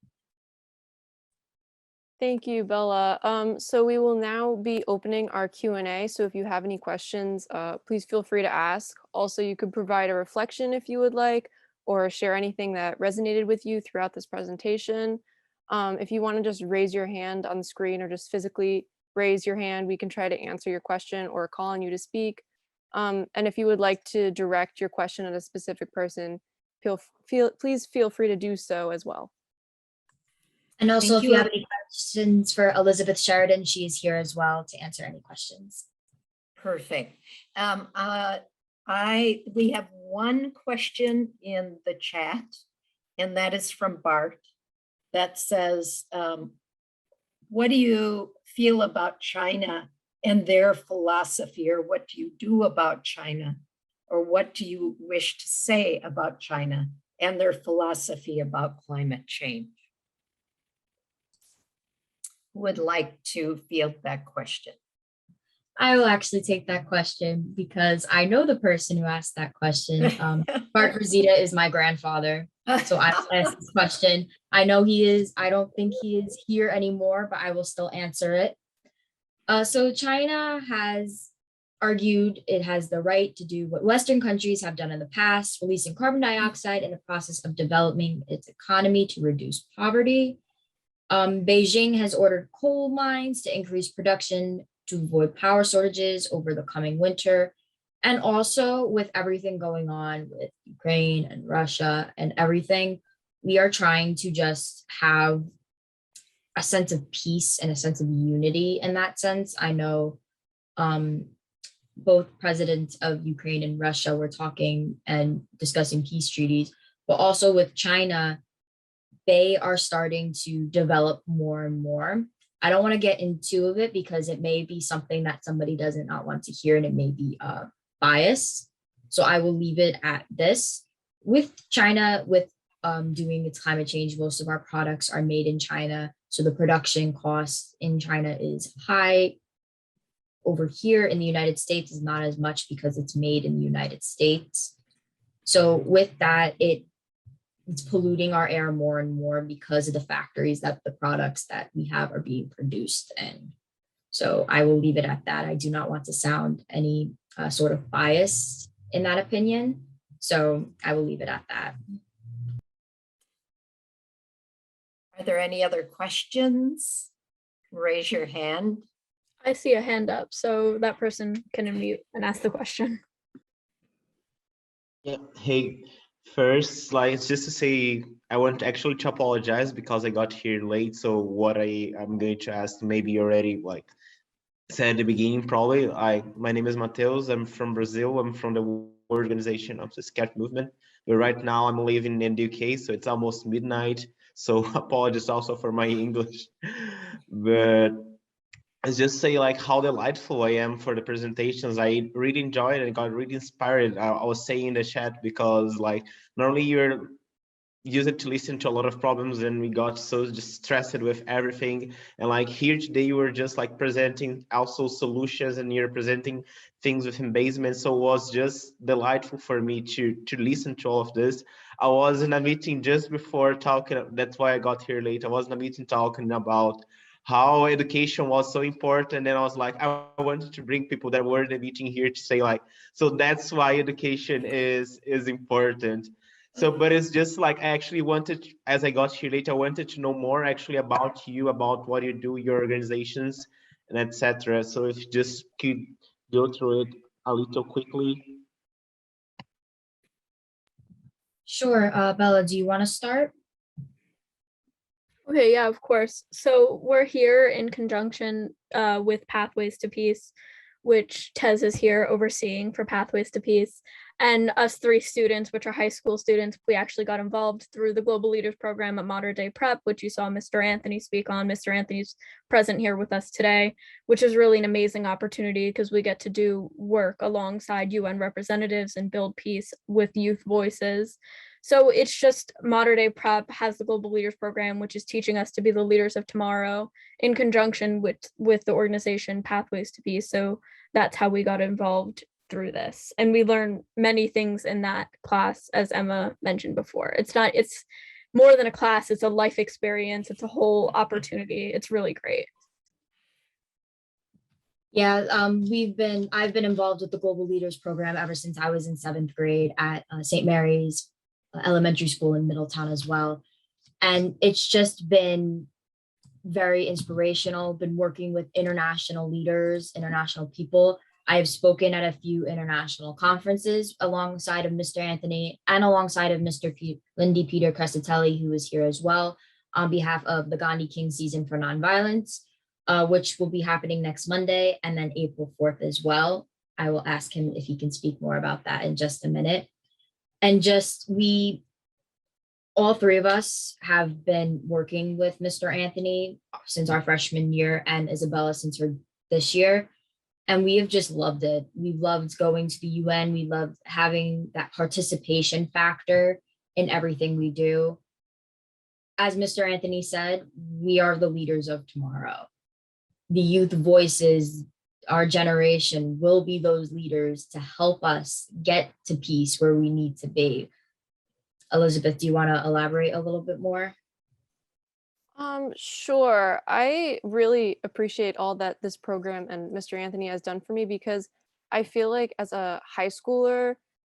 Thank you, Bella. So we will now be opening our Q&A. So if you have any questions, please feel free to ask. Also, you could provide a reflection if you would like, or share anything that resonated with you throughout this presentation. If you want to just raise your hand on the screen or just physically raise your hand, we can try to answer your question or call on you to speak. And if you would like to direct your question at a specific person, please feel free to do so as well. And also, if you have any questions for Elizabeth Sheridan, she is here as well to answer any questions. Perfect. We have one question in the chat, and that is from Bart, that says, what do you feel about China and their philosophy, or what do you do about China? Or what do you wish to say about China and their philosophy about climate change? Who would like to field that question? I will actually take that question because I know the person who asked that question. Bart Rosita is my grandfather. So I will ask this question. I know he is, I don't think he is here anymore, but I will still answer it. So China has argued it has the right to do what Western countries have done in the past, releasing carbon dioxide in the process of developing its economy to reduce poverty. Beijing has ordered coal mines to increase production to avoid power shortages over the coming winter. And also with everything going on with Ukraine and Russia and everything, we are trying to just have a sense of peace and a sense of unity in that sense. I know both presidents of Ukraine and Russia were talking and discussing peace treaties, but also with China, they are starting to develop more and more. I don't want to get into it because it may be something that somebody does not want to hear and it may be biased. So I will leave it at this. With China, with doing its climate change, most of our products are made in China. So the production cost in China is high. Over here in the United States is not as much because it's made in the United States. So with that, it's polluting our air more and more because of the factories that the products that we have are being produced in. So I will leave it at that. I do not want to sound any sort of bias in that opinion. So I will leave it at that. Are there any other questions? Raise your hand. I see a hand up, so that person can unmute and ask the question. Yeah. Hey, first, like, it's just to say, I want actually to apologize because I got here late. So what I'm going to ask, maybe you already like said at the beginning, probably. My name is Mateus. I'm from Brazil. I'm from the organization of the Scat movement. But right now I'm living in the UK, so it's almost midnight. So apologies also for my English. But it's just say like how delightful I am for the presentations. I really enjoyed it and got really inspired. I was saying in the chat because like normally you're used to listen to a lot of problems and we got so just stressed with everything. And like here today you were just like presenting also solutions and you're presenting things with embasement. So it was just delightful for me to listen to all of this. I was in a meeting just before talking, that's why I got here late. I was in a meeting talking about how education was so important, and I was like, I wanted to bring people that were in the meeting here to say like, so that's why education is important. So, but it's just like I actually wanted, as I got here late, I wanted to know more actually about you, about what you do, your organizations, and etc. So if you just could go through it a little quickly. Sure, Bella, do you want to start? Okay, yeah, of course. So we're here in conjunction with Pathways to Peace, which Tez is here overseeing for Pathways to Peace. And us three students, which are high school students, we actually got involved through the Global Leaders Program at Modern Day Prep, which you saw Mr. Anthony speak on. Mr. Anthony's present here with us today, which is really an amazing opportunity because we get to do work alongside UN representatives and build peace with youth voices. So it's just Modern Day Prep has the Global Leaders Program, which is teaching us to be the leaders of tomorrow in conjunction with the organization Pathways to Peace. So that's how we got involved through this. And we learn many things in that class, as Emma mentioned before. It's more than a class, it's a life experience. It's a whole opportunity. It's really great. Yeah, I've been involved with the Global Leaders Program ever since I was in 7th grade at St. Mary's Elementary School in Middletown as well. And it's just been very inspirational, been working with international leaders, international people. I have spoken at a few international conferences alongside of Mr. Anthony and alongside of Mr. Lindy Peter Crescitelli, who is here as well, on behalf of the Gandhi King Season for Nonviolence, which will be happening next Monday and then April 4th as well. I will ask him if he can speak more about that in just a minute. And just all three of us have been working with Mr. Anthony since our freshman year and Isabella since this year. And we have just loved it. We loved going to the UN. We loved having that participation factor in everything we do. As Mr. Anthony said, we are the leaders of tomorrow. The youth voices, our generation will be those leaders to help us get to peace where we need to be. Elizabeth, do you want to elaborate a little bit more? Sure. I really appreciate all that this program and Mr. Anthony has done for me, because I feel like as a high schooler,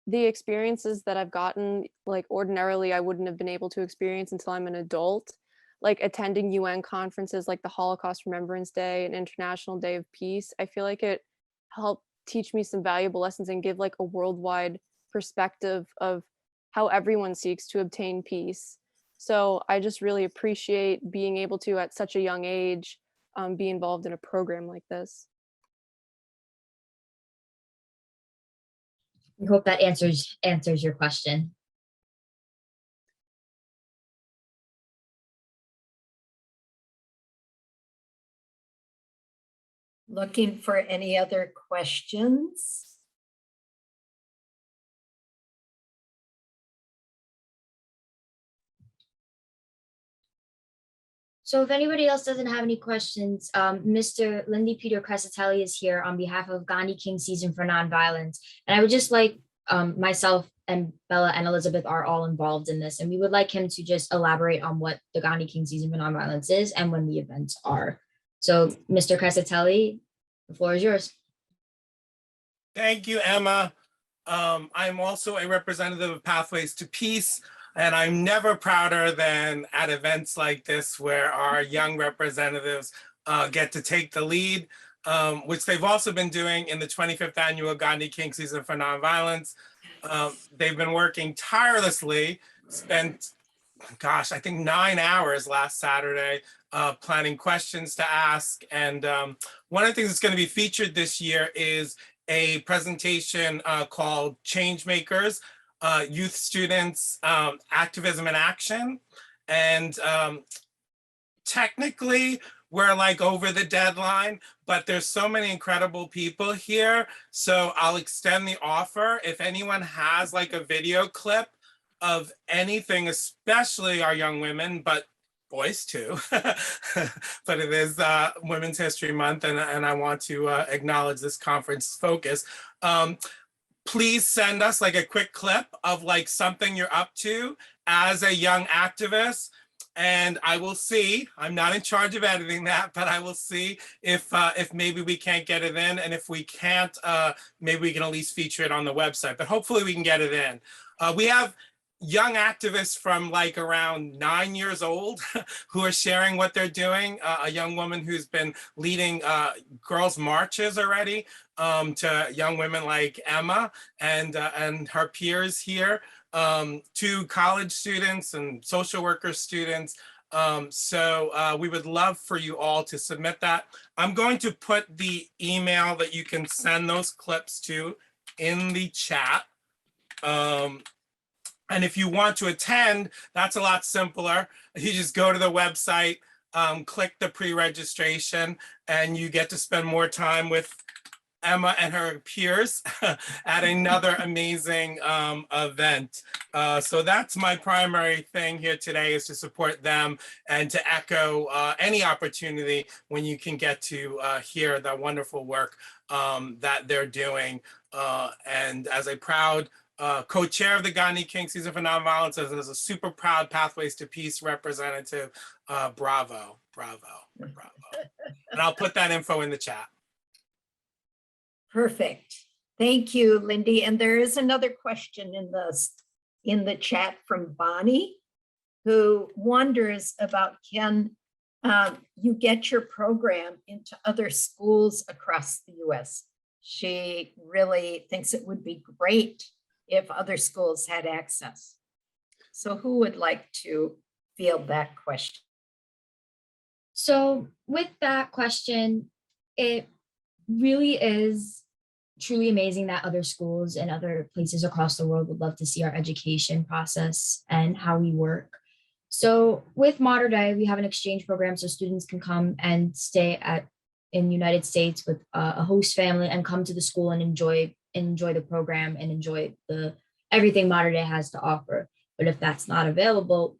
the experiences that I've gotten, like ordinarily I wouldn't have been able to experience until I'm an adult, like attending UN conferences like the Holocaust Remembrance Day and International Day of Peace. I feel like it helped teach me some valuable lessons and give like a worldwide perspective of how everyone seeks to obtain peace. So I just really appreciate being able to, at such a young age, be involved in a program like this. We hope that answers your question. Looking for any other questions? So if anybody else doesn't have any questions, Mr. Lindy Peter Crescitelli is here on behalf of Gandhi King Season for Nonviolence. And I would just like, myself and Bella and Elizabeth are all involved in this. And we would like him to just elaborate on what the Gandhi King Season for Nonviolence is and when the events are. So Mr. Crescitelli, the floor is yours. Thank you, Emma. I'm also a representative of Pathways to Peace, and I'm never prouder than at events like this where our young representatives get to take the lead, which they've also been doing in the 25th annual Gandhi King Season for Nonviolence. They've been working tirelessly, spent, gosh, I think 9 hours last Saturday planning questions to ask. And one of the things that's going to be featured this year is a presentation called Changemakers, Youth Students, Activism and Action. And technically, we're like over the deadline, but there's so many incredible people here. So I'll extend the offer. If anyone has like a video clip of anything, especially our young women, but boys too, but it is Women's History Month, and I want to acknowledge this conference focus. Please send us like a quick clip of like something you're up to as a young activist, and I will see. I'm not in charge of editing that, but I will see if maybe we can't get it in, and if we can't, maybe we can at least feature it on the website. But hopefully we can get it in. We have young activists from like around 9 years old who are sharing what they're doing. A young woman who's been leading girls' marches already to young women like Emma and her peers here, to college students and social worker students. So we would love for you all to submit that. I'm going to put the email that you can send those clips to in the chat. And if you want to attend, that's a lot simpler. You just go to the website, click the pre-registration, and you get to spend more time with Emma and her peers at another amazing event. So that's my primary thing here today, is to support them and to echo any opportunity when you can get to hear the wonderful work that they're doing. And as a proud co-chair of the Gandhi King Season for Nonviolence, as a super proud Pathways to Peace representative, bravo, bravo, bravo. And I'll put that info in the chat. Perfect. Thank you, Lindy. And there is another question in the chat from Bonnie, who wonders about, can you get your program into other schools across the US? She really thinks it would be great if other schools had access. So who would like to field that question? So with that question, it really is truly amazing that other schools and other places across the world would love to see our education process and how we work. So with Modern Day, we have an exchange program so students can come and stay at in the United States with a host family and come to the school and enjoy the program and enjoy everything Mater Dei has to offer. But if that's not available,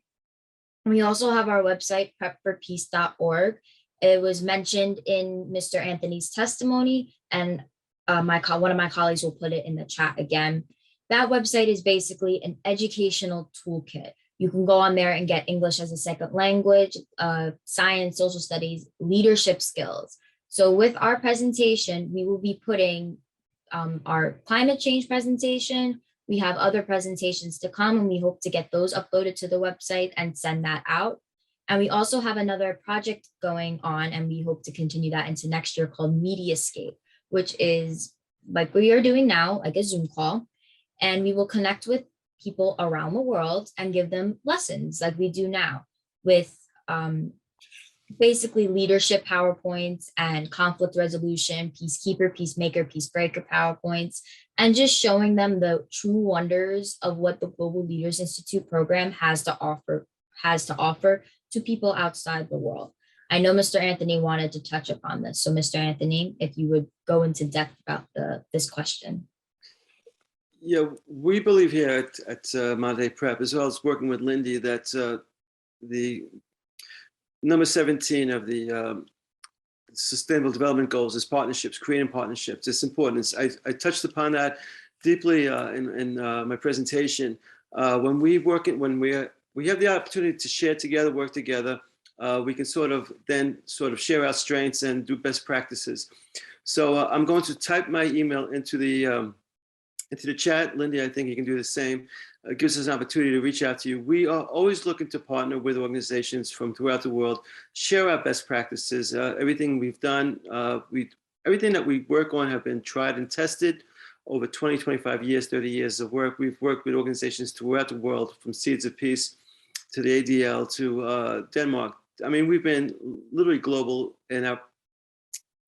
we also have our website, prepforpeace.org. It was mentioned in Mr. Anthony's testimony, and one of my colleagues will put it in the chat again. That website is basically an educational toolkit. You can go on there and get English as a second language, science, social studies, leadership skills. So with our presentation, we will be putting our climate change presentation. We have other presentations to come, and we hope to get those uploaded to the website and send that out. And we also have another project going on, and we hope to continue that into next year, called Mediascape, which is like we are doing now, like a Zoom call. And we will connect with people around the world and give them lessons like we do now with basically leadership PowerPoints and conflict resolution, peacekeeper, peacemaker, peacebreaker PowerPoints, and just showing them the true wonders of what the Global Leaders Institute program has to offer to people outside the world. I know Mr. Anthony wanted to touch upon this. So Mr. Anthony, if you would go into depth about this question. Yeah, we believe here at Mater Dei Prep, as well as working with Lindy, that the number 17 of the Sustainable Development Goals is partnerships, creating partnerships. It's important. I touched upon that deeply in my presentation. When we have the opportunity to share together, work together, we can sort of share our strengths and do best practices. So I'm going to type my email into the chat. Lindy, I think you can do the same. It gives us an opportunity to reach out to you. We are always looking to partner with organizations from throughout the world, share our best practices. Everything we've done, everything that we work on have been tried and tested over 20, 25 years, 30 years of work. We've worked with organizations throughout the world, from Seeds of Peace to the ADL to Denmark. I mean, we've been literally global in our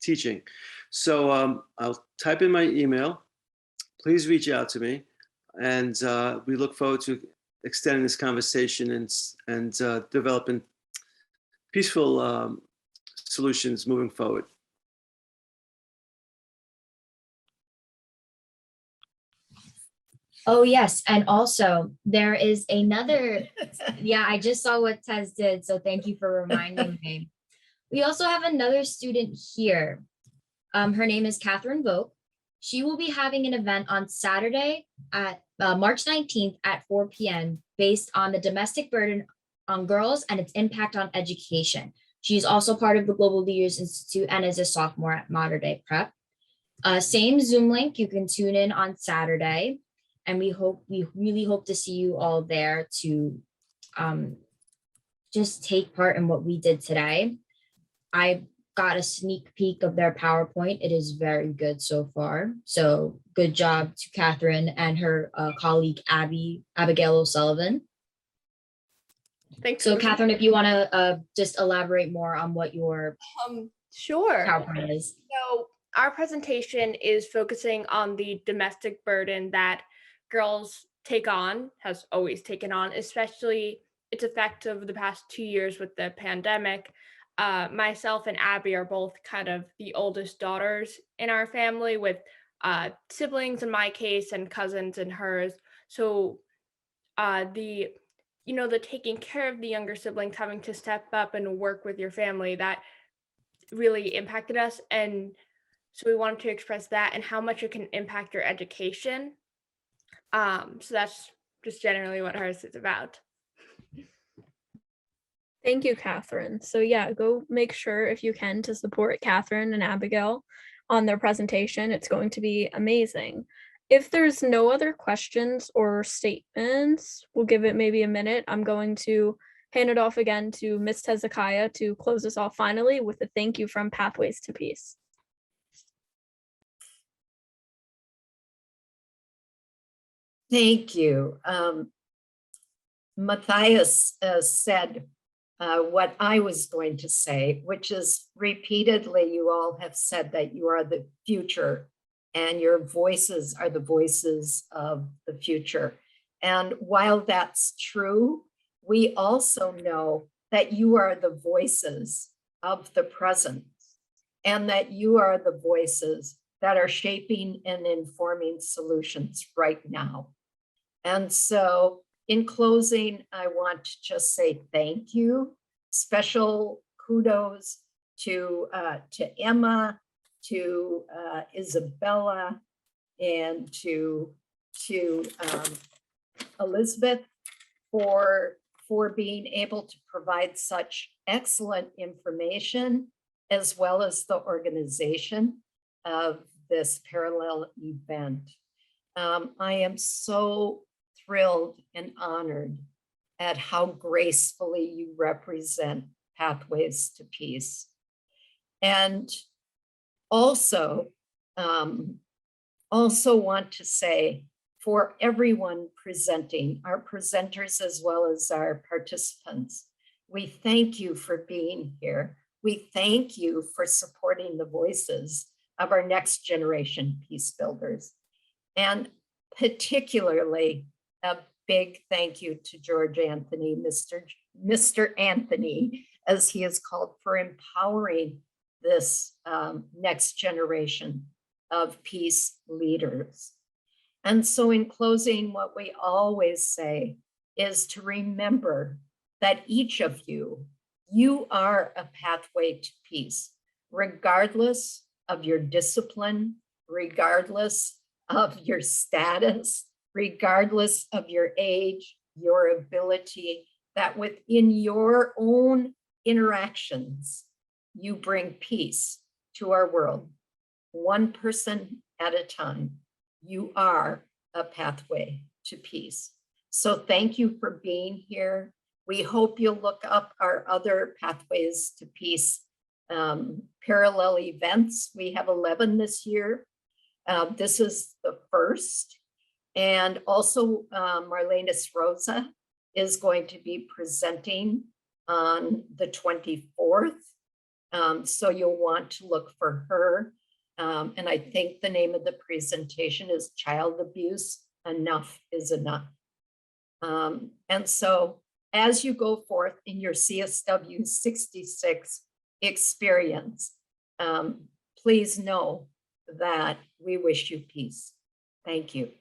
teaching. So I'll type in my email. Please reach out to me, and we look forward to extending this conversation and developing peaceful solutions moving forward. Oh, yes. And also there is another, yeah, I just saw what Tez did. So thank you for reminding me. We also have another student here. Her name is Catherine Vogt. She will be having an event on Saturday at March 19th at 4 p.m. based on the domestic burden on girls and its impact on education. She's also part of the Global Leaders Institute and is a sophomore at Mater Dei Prep. Same Zoom link, you can tune in on Saturday. And we really hope to see you all there to just take part in what we did today. I got a sneak peek of their PowerPoint. It is very good so far. So good job to Catherine and her colleague, Abigail O'Sullivan. Thanks. So Catherine, if you want to just elaborate more on what your sure PowerPoint is. So our presentation is focusing on the domestic burden that girls has always taken on, especially its effect over the past 2 years with the pandemic. Myself and Abby are both kind of the oldest daughters in our family, with siblings in my case and cousins in hers. So the taking care of the younger siblings, having to step up and work with your family, that really impacted us. And so we wanted to express that and how much it can impact your education. So that's just generally what hers is about. Thank you, Catherine. So yeah, go make sure if you can to support Catherine and Abigail on their presentation. It's going to be amazing. If there's no other questions or statements, we'll give it maybe a minute. I'm going to hand it off again to Ms. Hezekiah to close us off finally with a thank you from Pathways to Peace. Thank you. Matthias said what I was going to say, which is repeatedly, you all have said that you are the future and your voices are the voices of the future. And while that's true, we also know that you are the voices of the present. and that you are the voices that are shaping and informing solutions right now. And so in closing, I want to just say thank you. Special kudos to Emma, to Isabella, and to Elizabeth for being able to provide such excellent information, as well as the organization of this parallel event. I am so thrilled and honored at how gracefully you represent Pathways to Peace. And also want to say, for everyone presenting, our presenters as well as our participants, we thank you for being here. We thank you for supporting the voices of our next generation peace builders. And particularly a big thank you to George Anthony, Mr. Anthony, as he is called, for empowering this next generation of peace leaders. And so in closing, what we always say is to remember that each of you are a pathway to peace, regardless of your discipline, regardless of your status, regardless of your age, your ability, that within your own interactions, you bring peace to our world, one person at a time. You are a pathway to peace. So thank you for being here. We hope you'll look up our other Pathways to Peace parallel events. We have 11 this year. This is the first. And also Marlenis Rosa is going to be presenting on the 24th. So you'll want to look for her. And I think the name of the presentation is Child Abuse, Enough is Enough. And so as you go forth in your CSW 66 experience, please know that we wish you peace. Thank you.